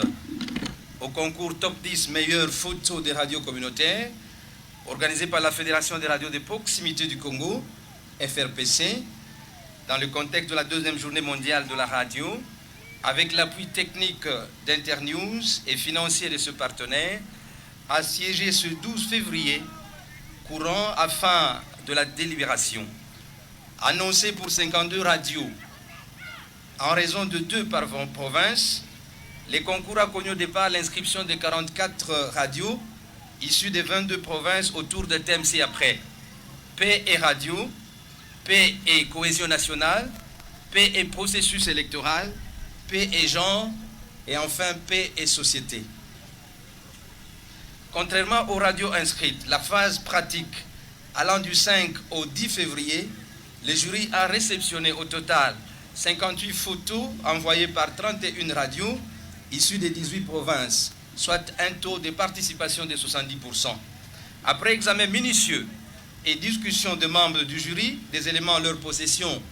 au concours Top 10 meilleures photos des radios communautaires organisé par la Fédération des radios de proximité du Congo, FRPC, dans le contexte de la 2e journée mondiale de la radio, avec l'appui technique d'Internews et financier de ce partenaire, a siégé ce 12 février courant afin de la délibération. Annoncé pour 52 radios, en raison de 2 par province, les concours a connu au départ l'inscription de 44 radios issues des 22 provinces autour de thèmes ci-après. Paix et radio, paix et cohésion nationale, paix et processus électoral, paix et genre, et enfin paix et société. Contrairement aux radios inscrites, la phase pratique allant du 5 au 10 février, le jury a réceptionné au total 58 photos envoyées par 31 radios issues des 18 provinces, soit un taux de participation de 70%. Après examen minutieux et discussion de membres du jury, des éléments en leur possession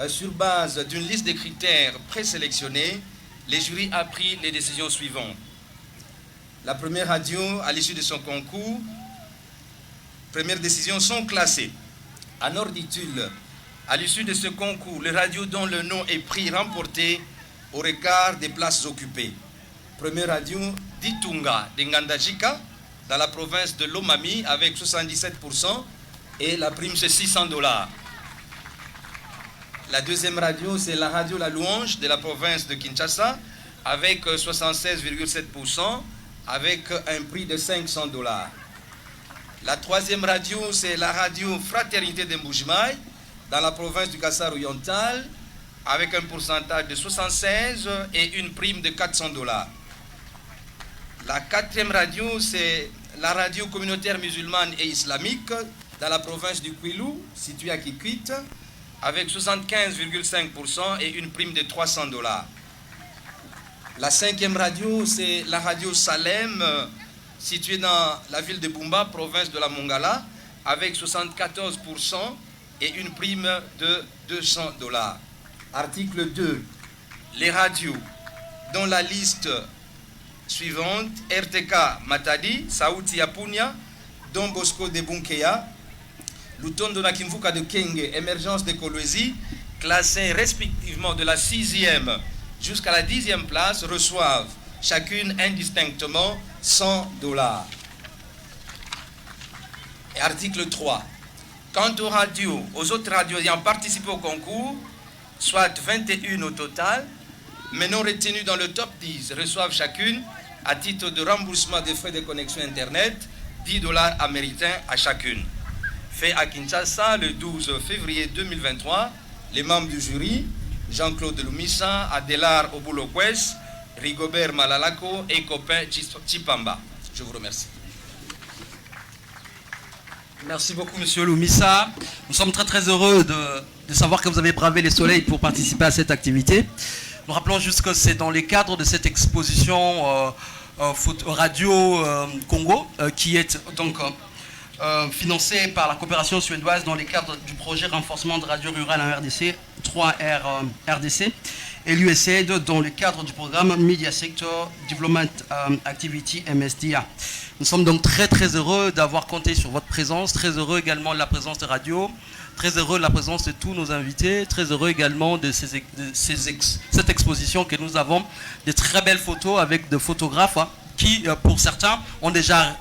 sur base d'une liste de critères présélectionnés, le jury a pris les décisions suivantes. La première radio, à l'issue de son concours, premières décisions sont classées. En orditule, à l'issue de ce concours, les radios dont le nom est pris remporté au regard des places occupées. Première radio, Ditunga de Ngandajika, dans la province de Lomami, avec 77%, et la prime c'est $600. La deuxième radio, c'est la radio La Louange de la province de Kinshasa, avec 76,7%, avec un prix de $500. La troisième radio, c'est la radio Fraternité de Mboujimai, dans la province du Kassai oriental avec un pourcentage de 76 et une prime de $400. La 4e radio, c'est la radio communautaire musulmane et islamique dans la province du Kwilu, située à Kikwit, avec 75,5% et une prime de $300. La 5e radio, c'est la radio Salem, située dans la ville de Bumba, province de la Mongala, avec 74% et une prime de $200. Article 2. Les radios dans la liste suivante: RTK Matadi, Sauti ya Punya, Don Bosco de Bunkeya, Lutondo na Kimvuka de Kenge, Émergence de Kolwezi, classés respectivement de la 6e jusqu'à la 10e place, reçoivent chacune indistinctement $100. Et article 3. Quant aux autres radios ayant participé au concours, soit 21 au total, mais non retenues dans le top 10, reçoivent chacune, à titre de remboursement des frais de connexion Internet, $10 américains à chacune. Fait à Kinshasa le 12 février 2023, les membres du jury, Jean-Claude Lumissa, Adelar Obulokwes, Rigobert Malalako et Copin Chipamba. Je vous remercie. Merci beaucoup, Monsieur Lumissa. Nous sommes très heureux de savoir que vous avez bravé les soleils pour participer à cette activité. Nous rappelons juste que c'est dans les cadres de cette exposition Radio Congo qui est donc financée par la coopération suédoise dans les cadres du projet renforcement de radio rurale en RDC, 3R RDC, et l'USAID dans le cadre du programme Media Sector Development Activity MSDA. Nous sommes donc très heureux d'avoir compté sur votre présence, très heureux également de la présence de radio, très heureux de la présence de tous nos invités, très heureux également de cette exposition que nous avons, des très belles photos avec des photographes qui, pour certains, ont déjà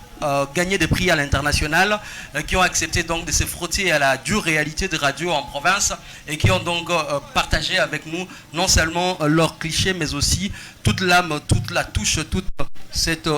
gagné des prix à l'international, qui ont accepté donc de se frotter à la dure réalité de radio en province et qui ont donc partagé avec nous non seulement leurs clichés mais aussi toute l'âme, toute la touche, toute cette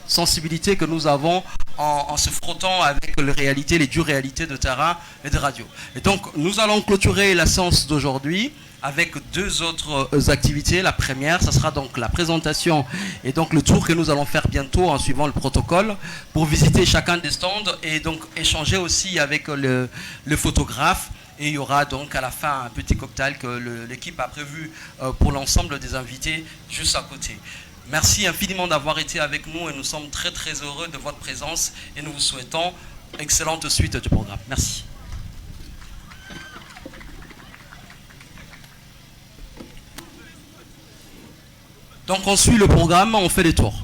sensibilité que nous avons en se frottant avec les réalités, les dures réalités de terrain et de radio. Et donc nous allons clôturer la séance d'aujourd'hui avec deux autres activités. La première, ça sera donc la présentation et donc le tour que nous allons faire bientôt en suivant le protocole pour visiter chacun des stands et donc échanger aussi avec le photographe. Et il y aura donc à la fin un petit cocktail que l'équipe a prévu pour l'ensemble des invités juste à côté. Merci infiniment d'avoir été avec nous et nous sommes très heureux de votre présence et nous vous souhaitons excellente suite du programme. Merci. Donc on suit le programme, on fait des tours.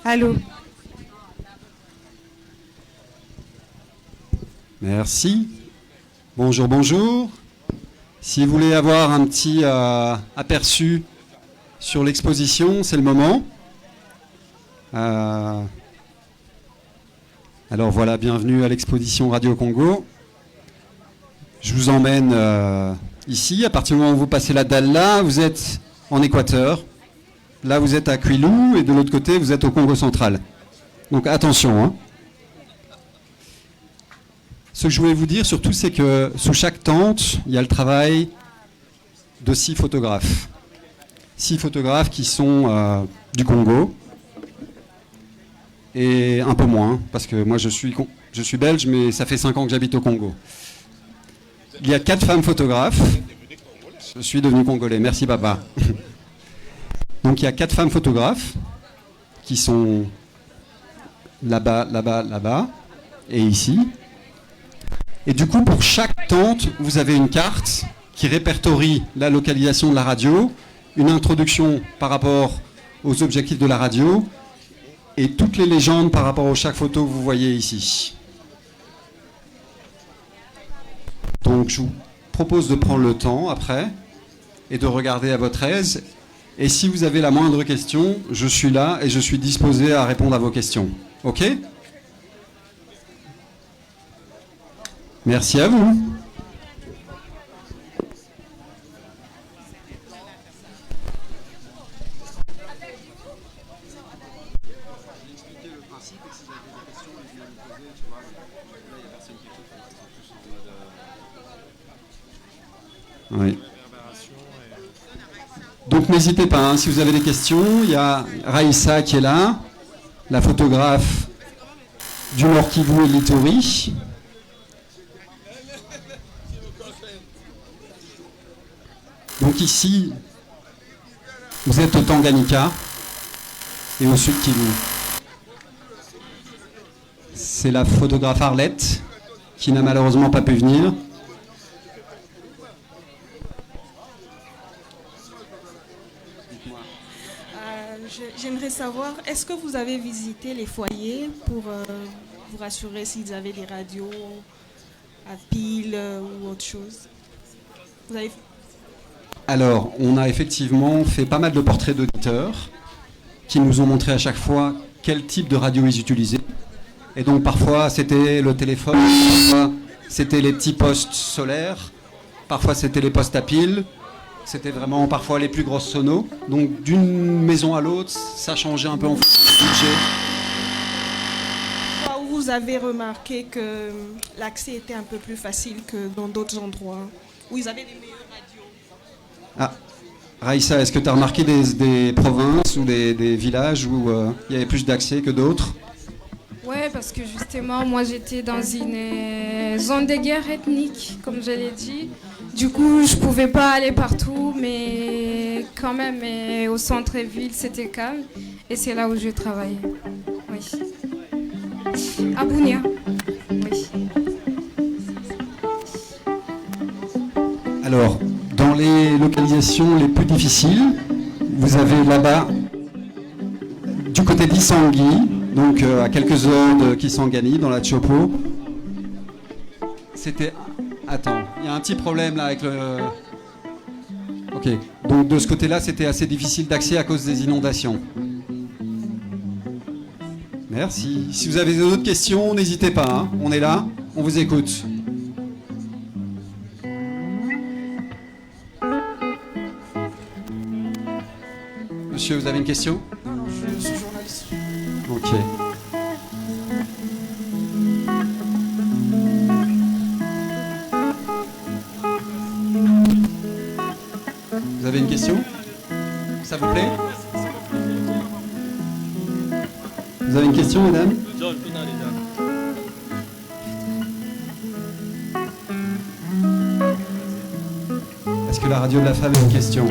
Allô. Merci. Bonjour, bonjour. Si vous voulez avoir un petit aperçu sur l'exposition, c'est le moment. Alors voilà, bienvenue à l'exposition Radio Congo. Je vous emmène ici. À partir du moment où vous passez la dalle là, vous êtes en Équateur. Là, vous êtes à Kwilu et de l'autre côté, vous êtes au Congo central. Donc attention. Hein. Ce que je voulais vous dire surtout, c'est que sous chaque tente, il y a le travail de 6 photographes. 6 photographes qui sont du Congo. Et un peu moins, parce que moi je suis belge, mais ça fait 5 ans que j'habite au Congo. Il y a 4 femmes photographes. Je suis devenu congolais, merci papa. Donc il y a 4 femmes photographes qui sont là-bas, là-bas, là-bas, et ici. Et du coup, pour chaque tente, vous avez une carte qui répertorie la localisation de la radio, une introduction par rapport aux objectifs de la radio, et toutes les légendes par rapport à chaque photo que vous voyez ici. Donc je vous propose de prendre le temps après et de regarder à votre aise. Et si vous avez la moindre question, je suis là et je suis disposé à répondre à vos questions. Ok ? Merci à vous. Oui. Donc n'hésitez pas, hein, si vous avez des questions, il y a Raïssa qui est là, la photographe du Nord Kivu et l'Ituri. Donc ici, vous êtes au Tanganyika et au Sud Kivu. C'est la photographe Arlette qui n'a malheureusement pas pu venir. J'aimerais savoir, est-ce que vous avez visité les foyers pour vous rassurer s'ils avaient des radios à pile ou autre chose? Vous avez... Alors, on a effectivement fait pas mal de portraits d'auditeurs qui nous ont montré à chaque fois quel type de radio ils utilisaient. Et donc parfois c'était le téléphone, parfois c'était les petits postes solaires, parfois c'était les postes à piles. C'était vraiment parfois les plus grosses sonos. Donc d'une maison à l'autre, ça changeait un peu en fonction du budget. Où vous avez remarqué que l'accès était un peu plus facile que dans d'autres endroits, où ils avaient des meilleures radios? Ah, Raïssa, est-ce que tu as remarqué des provinces ou des villages où il y avait plus d'accès que d'autres? Ouais, parce que justement, moi j'étais dans une zone de guerre ethnique, comme je l'ai dit. Du coup, je pouvais pas aller partout, mais quand même, au centre-ville, c'était calme. Et c'est là où je travaille. Oui. À Bunia. Oui. Alors, dans les localisations les plus difficiles, vous avez là-bas, du côté d'Isangui, donc à quelques heures de Kisangani, dans la Chopo. C'était... Attends, il y a un petit problème là avec le... Ok, donc de ce côté-là, c'était assez difficile d'accès à cause des inondations. Merci. Si vous avez d'autres questions, n'hésitez pas, hein. On est là, on vous écoute. Monsieur, vous avez une question? Non, je suis journaliste. Ok. Vous avez une question? Ça vous plaît? Vous avez une question, madame? Est-ce que la radio de la femme a une question?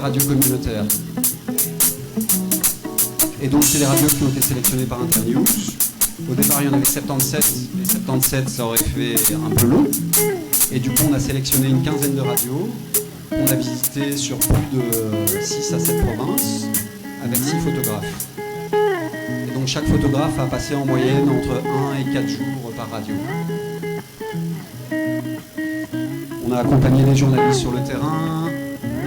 Radios communautaires. Et donc c'est les radios qui ont été sélectionnées par Internews Au départ, il y en avait 77. Les 77, ça aurait fait un peu long. Et du coup, on a sélectionné une quinzaine de radios. On a visité sur plus de 6 à 7 provinces avec 6 photographes. Et donc chaque photographe a passé en moyenne entre 1 et 4 jours par radio. On a accompagné les journalistes sur le terrain.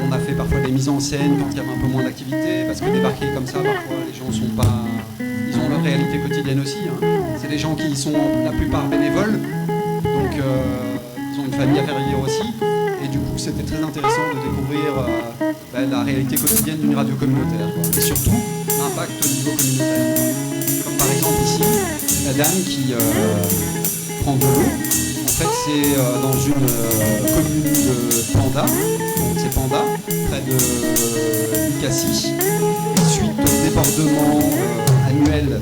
On a fait parfois des mises en scène quand il y avait un peu moins d'activité, parce que débarquer comme ça, parfois les gens sont pas... Ils ont leur réalité quotidienne aussi. C'est des gens qui sont la plupart bénévoles, donc ils ont une famille à faire vivre aussi. Et du coup, c'était très intéressant de découvrir la réalité quotidienne d'une radio communautaire, et surtout l'impact au niveau communautaire. Comme par exemple ici, la dame qui prend de l'eau. En fait, c'est dans une commune de Panda, donc c'est Panda, près de Lucassie. Suite au débordement annuel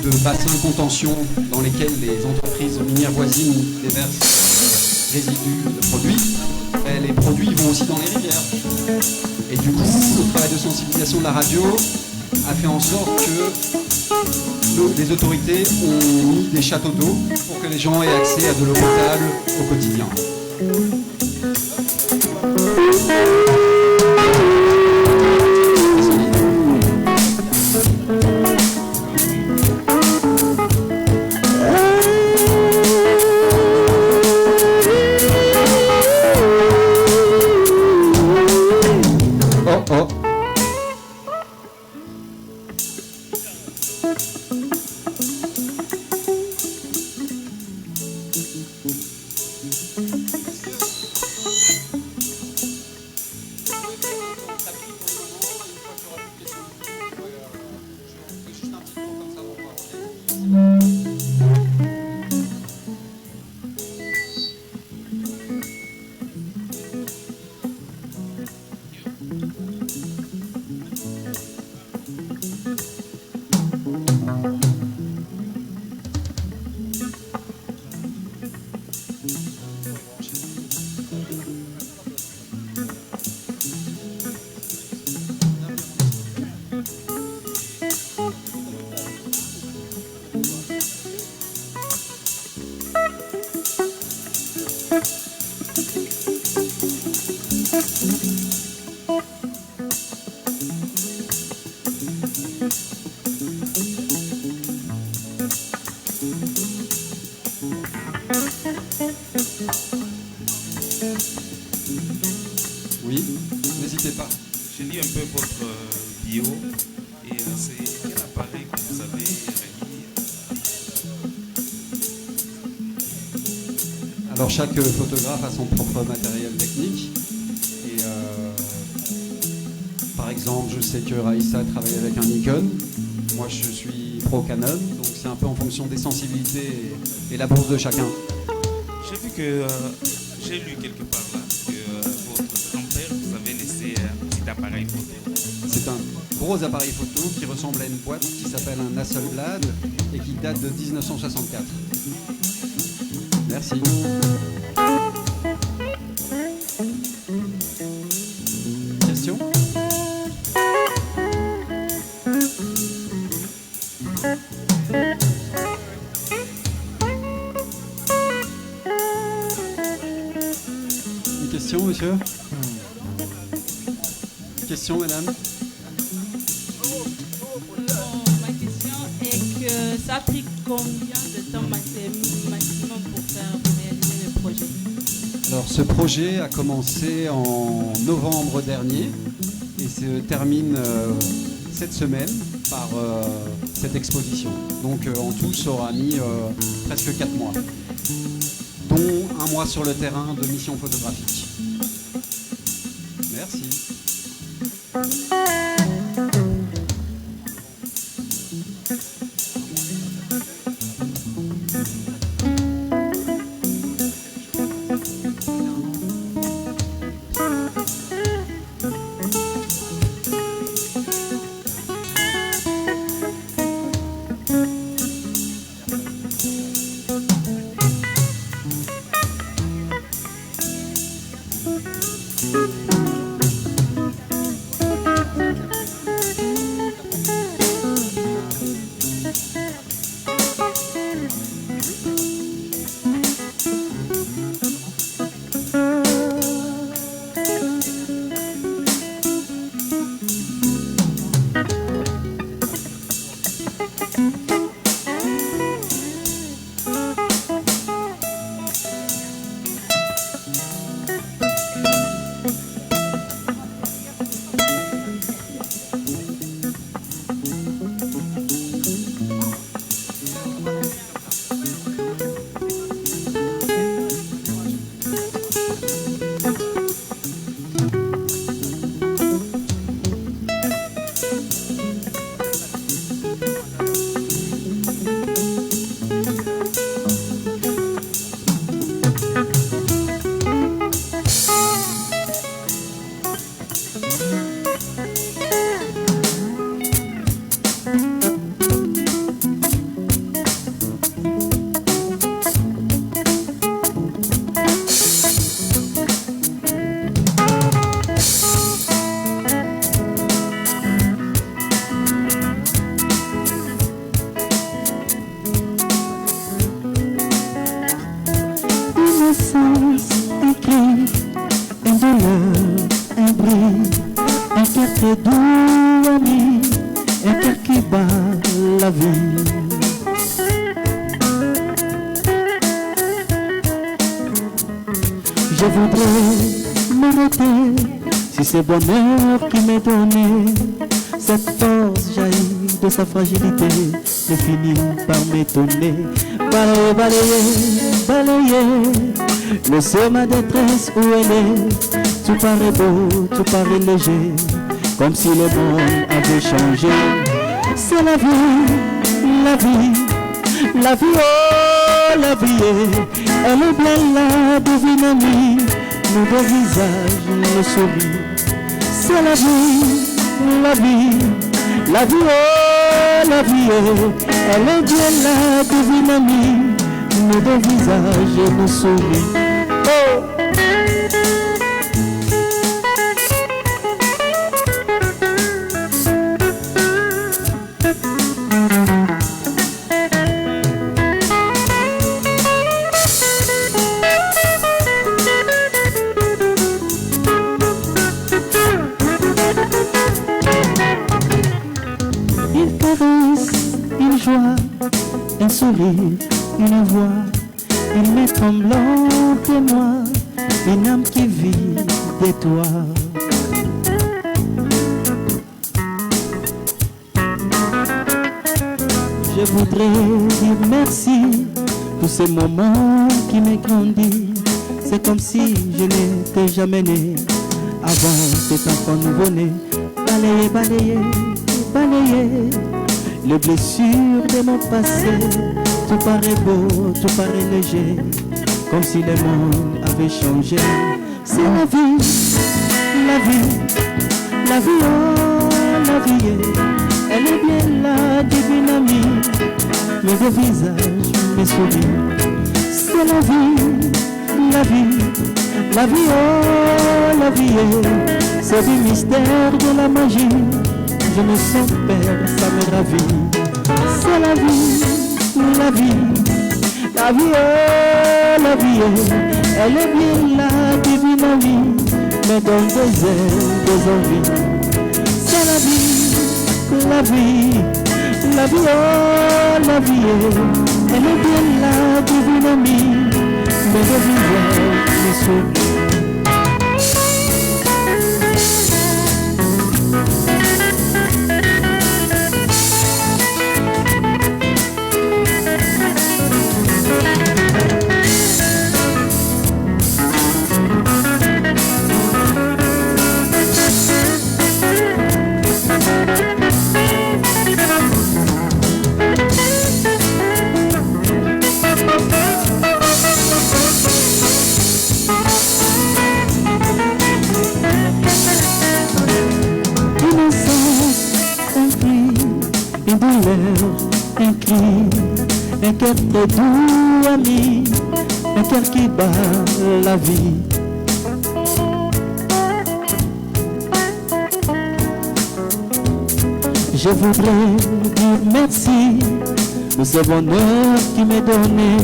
de bassins de contention dans lesquels les entreprises minières voisines déversent résidus de produits, les produits vont aussi dans les rivières. Et du coup, le travail de sensibilisation de la radio a fait en sorte que les autorités ont mis des châteaux d'eau pour que les gens aient accès à de l'eau potable au quotidien. Oui, n'hésitez pas. Je lis un peu votre bio et c'est quel appareil que vous avez réuni? Alors chaque photographe a son propre matériel technique. Et par exemple, je sais que Raïssa travaille avec un Nikon. Moi, je suis pro Canon. Donc c'est un peu en fonction des sensibilités et la bourse de chacun. J'ai vu que j'ai lu quelque part là que votre grand-père vous avait laissé un petit appareil photo. C'est un gros appareil photo qui ressemble à une boîte qui s'appelle un Hasselblad et qui date de 1964. Merci. Question ? Une question, monsieur ? Une question, madame ? Ma question est que ça a pris combien de temps maximum pour réaliser le projet? Alors ce projet a commencé en novembre dernier et se termine cette semaine par cette exposition. Donc en tout, ça aura mis presque 4 mois, dont 1 mois sur le terrain de mission photographique. Merci. très doux ami, un cœur qui bat la vie. Je voudrais m'arrêter si c'est bonheur qui m'est donné. Cette force jaillit de sa fragilité et finit par m'étonner. Balayer, balayer, balayer, laissez ma détresse où elle est. Tout paraît beau, tout paraît léger, comme si le monde avait changé. C'est la vie, la vie, la vie, oh la vie, elle est bien là, divine amie, nos deux visages nous sourient. C'est la vie, la vie, la vie, oh la vie, elle est bien là, divine amie, nos deux visages nous sourient. Oh! Un sourire, une voix, il met tremblant de moi, une âme qui vit de toi. Je voudrais dire merci pour ces moments qui m'ont grandi. C'est comme si je n'étais jamais né avant cet enfant nouveau-né. Balayer, balayer, balayer les blessures de mon passé. Tout paraît beau, tout paraît léger, comme si le monde avait changé. C'est la vie, la vie, la vie, oh la vie, elle est bien là, divine amie, mes deux visages, mes sourires. C'est la vie, la vie, la vie, oh la vie, c'est du mystère de la magie. Je me sens père, ça me ravit. C'est la vie, la vie, la vie, oh la vie, elle est bien là, divine amie, me donne des ailes, des envies. C'est la vie, la vie, la vie, oh la vie, elle est bien là, divine amie, me donne des ailes, des sourires. Un cri, un cœur très doux ami, un cœur qui bat la vie. Je voudrais dire merci pour ce bonheur qui m'est donné.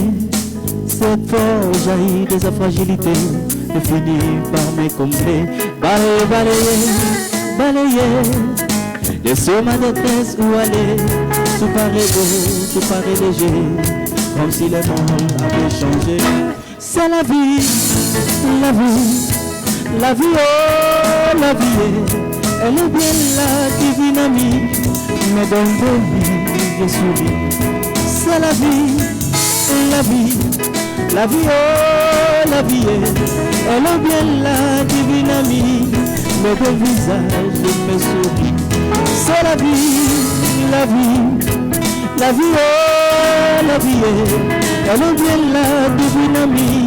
Cette force jaillit de sa fragilité et finit par me combler. Balayer, balayer, balayer, laissez ma détresse où aller. Tout paraît beau, tout paraît léger, comme si le monde avait changé. C'est la vie, la vie, la vie, oh la vie, elle est bien là, divine amie, me donne de vie, je souris. C'est la vie, la vie, la vie, oh la vie, elle est bien là, divine amie, me donne visage, me sourit. C'est la vie, la vie, la vie, oh la vie, elle est bien là, divine amie,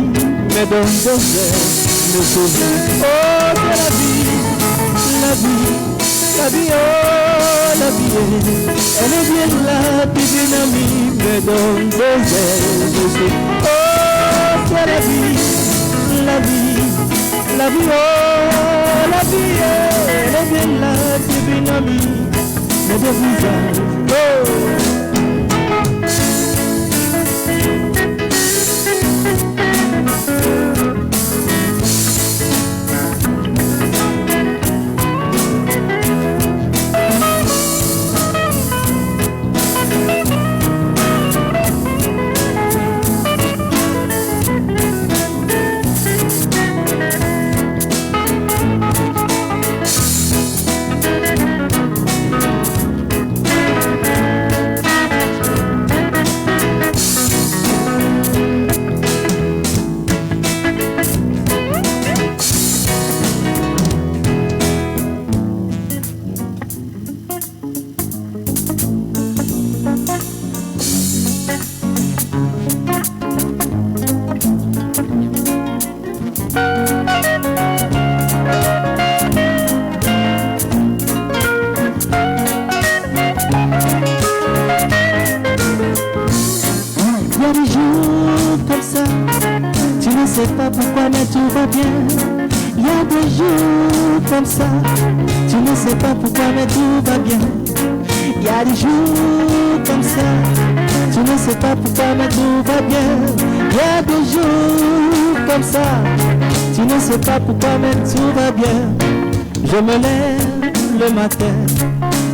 me donne des ailes, me sourit. Oh c'est la vie, la vie, la vie, oh la vie, elle est bien là, divine amie, me donne des ailes, me sourit. Oh c'est la vie, la vie, la vie, oh la vie, elle est bien là, divine amie, me donne des ailes, oh. pourquoi, mais tout va bien. Il y a des jours comme ça, tu ne sais pas pourquoi, mais tout va bien. Il y a des jours comme ça, tu ne sais pas pourquoi, mais tout va bien. Il y a des jours comme ça, tu ne sais pas pourquoi, mais tout va bien. Je me lève le matin,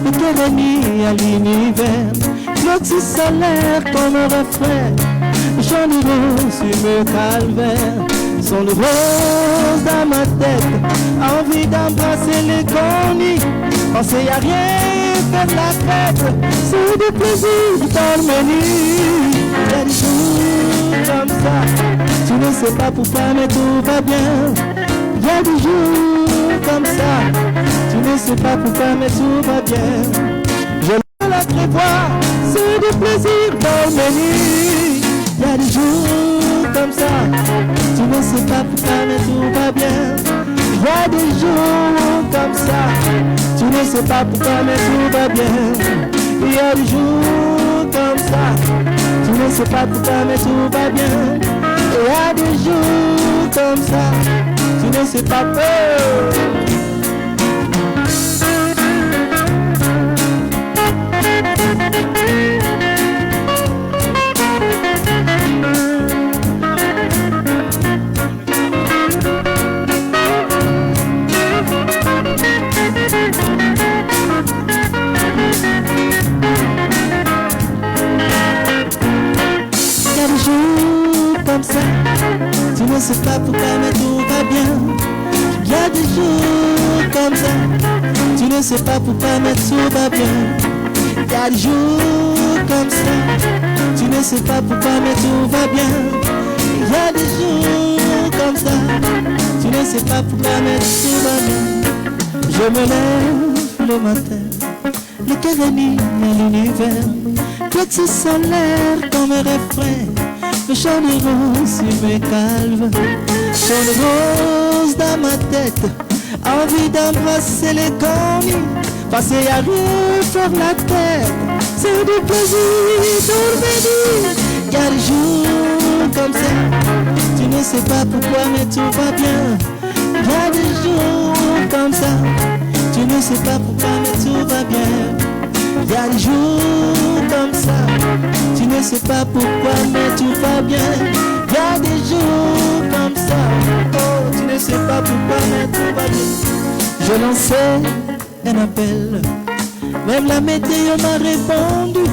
le cœur est mis à l'univers. L'oxy solaire comme un refrain, j'en ai sur le calvaire. Son rose dans ma tête, envie d'embrasser les cornies. Penser à rien, faire la fête, c'est du plaisir dans le menu. Il y a des jours comme ça, tu ne sais pas pourquoi, mais tout va bien. Il y a des jours comme ça, tu ne sais pas pourquoi, mais tout va bien. Je la prévois, c'est du plaisir dans le menu. Il y a des jours comme ça, tu ne sais pas pourquoi, mais tout va bien. Il y a des jours comme ça, tu ne sais pas pourquoi, mais tout va bien. Il y a des jours comme ça, tu ne sais pas pourquoi, mais tout va bien. Il y a des jours comme ça, tu ne sais pas pourquoi. Comme ça, tu ne sais pas pourquoi, mais tout va bien. Il y a des jours comme ça, tu ne sais pas pourquoi, mais tout va bien. Il y a des jours comme ça, tu ne sais pas pourquoi, mais tout va bien. Il y a des jours comme ça, tu ne sais pas pourquoi, mais tout va bien. Je me lève le matin, le cœur est mis à l'univers. Petit solaire comme un refrain, le chant de rose sur mes calves. Chant de rose dans ma tête, envie d'embrasser les cornes. Passer à rien, faire la tête, c'est du plaisir dans le menu. Il y a des jours comme ça, tu ne sais pas pourquoi, mais tout va bien. Il y a des jours comme ça, tu ne sais pas pourquoi, mais tout va bien. Il y a des jours comme ça, tu ne sais pas pourquoi, mais tout va bien. Il y a des jours comme ça, oh, tu ne sais pas pourquoi, mais tout va bien. Je lançais un appel, même la météo m'a répondu.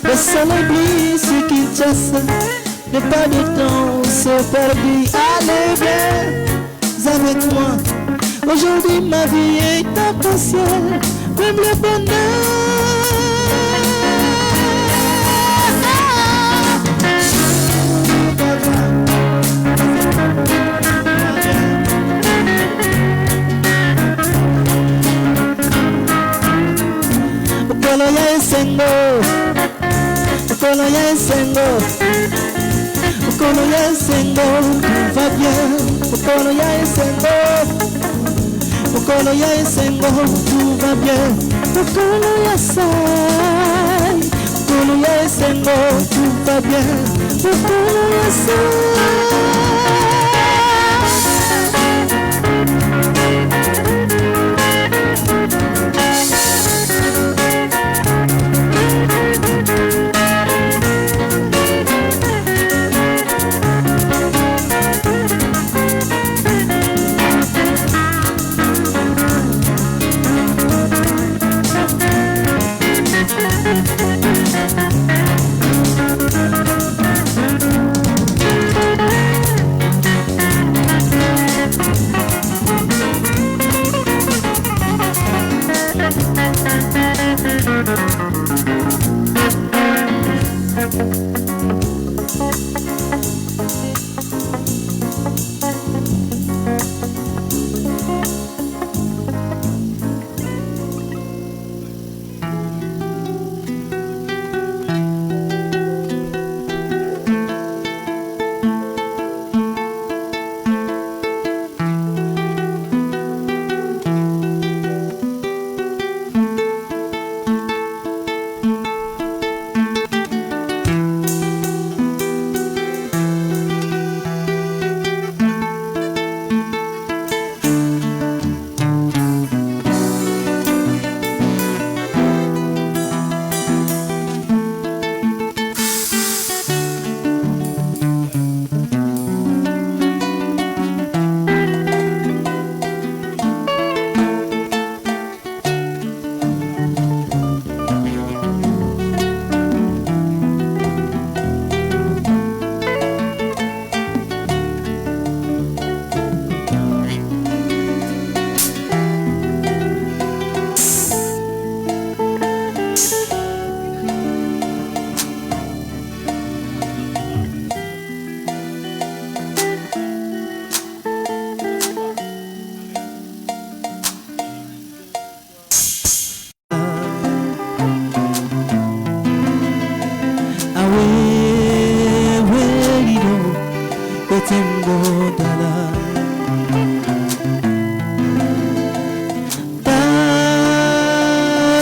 Le soleil brille sur Kinshasa, le pas de temps se perdit. Allez, viens avec moi, aujourd'hui ma vie est arc-en-ciel, même le bonheur. Ukolo ya esengo, ukolo ya esengo, ukolo ya esengo, tout va bien. Ukolo ya esengo, ukolo ya esengo, tout va bien. Ukolo ya sai, ukolo ya esengo, tout va bien. Ukolo ya sai.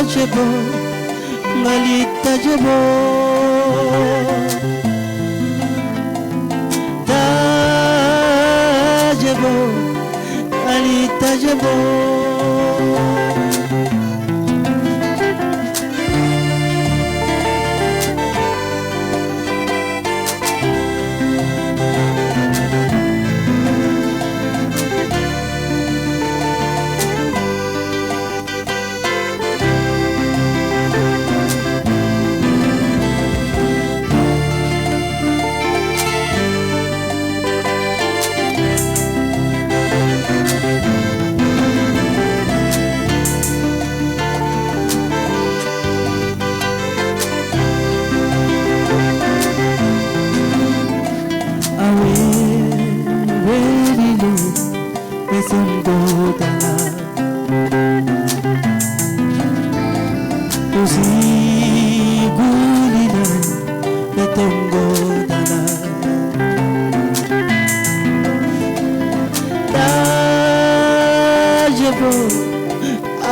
jebo ngalita jebo da jebo ngalita jebo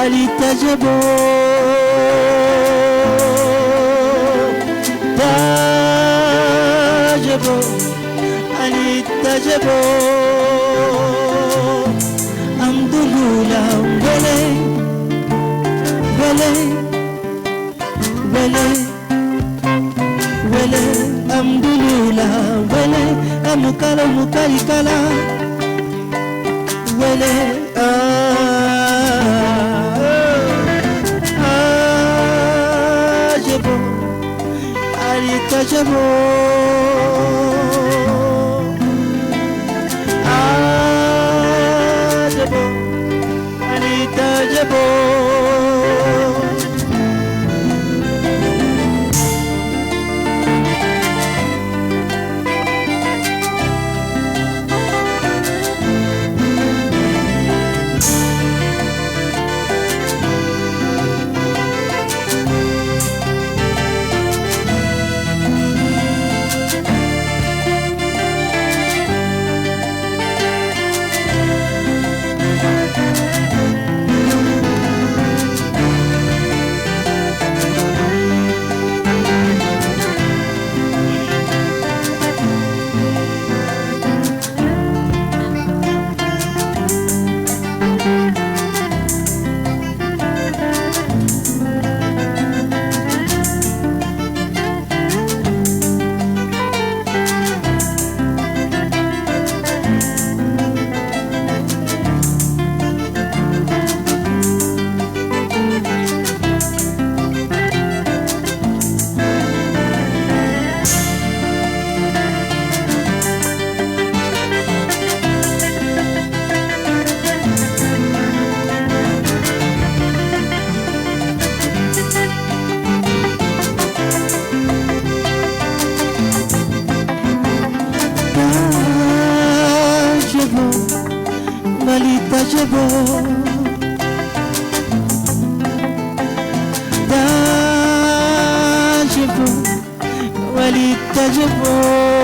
Alita jebo da jebo alita jebo amdulula wele wele wele wele amdulula wele amukala mukalikala wele Alita jebo jebo Alita jebo Alita jebo da jebo Alita jebo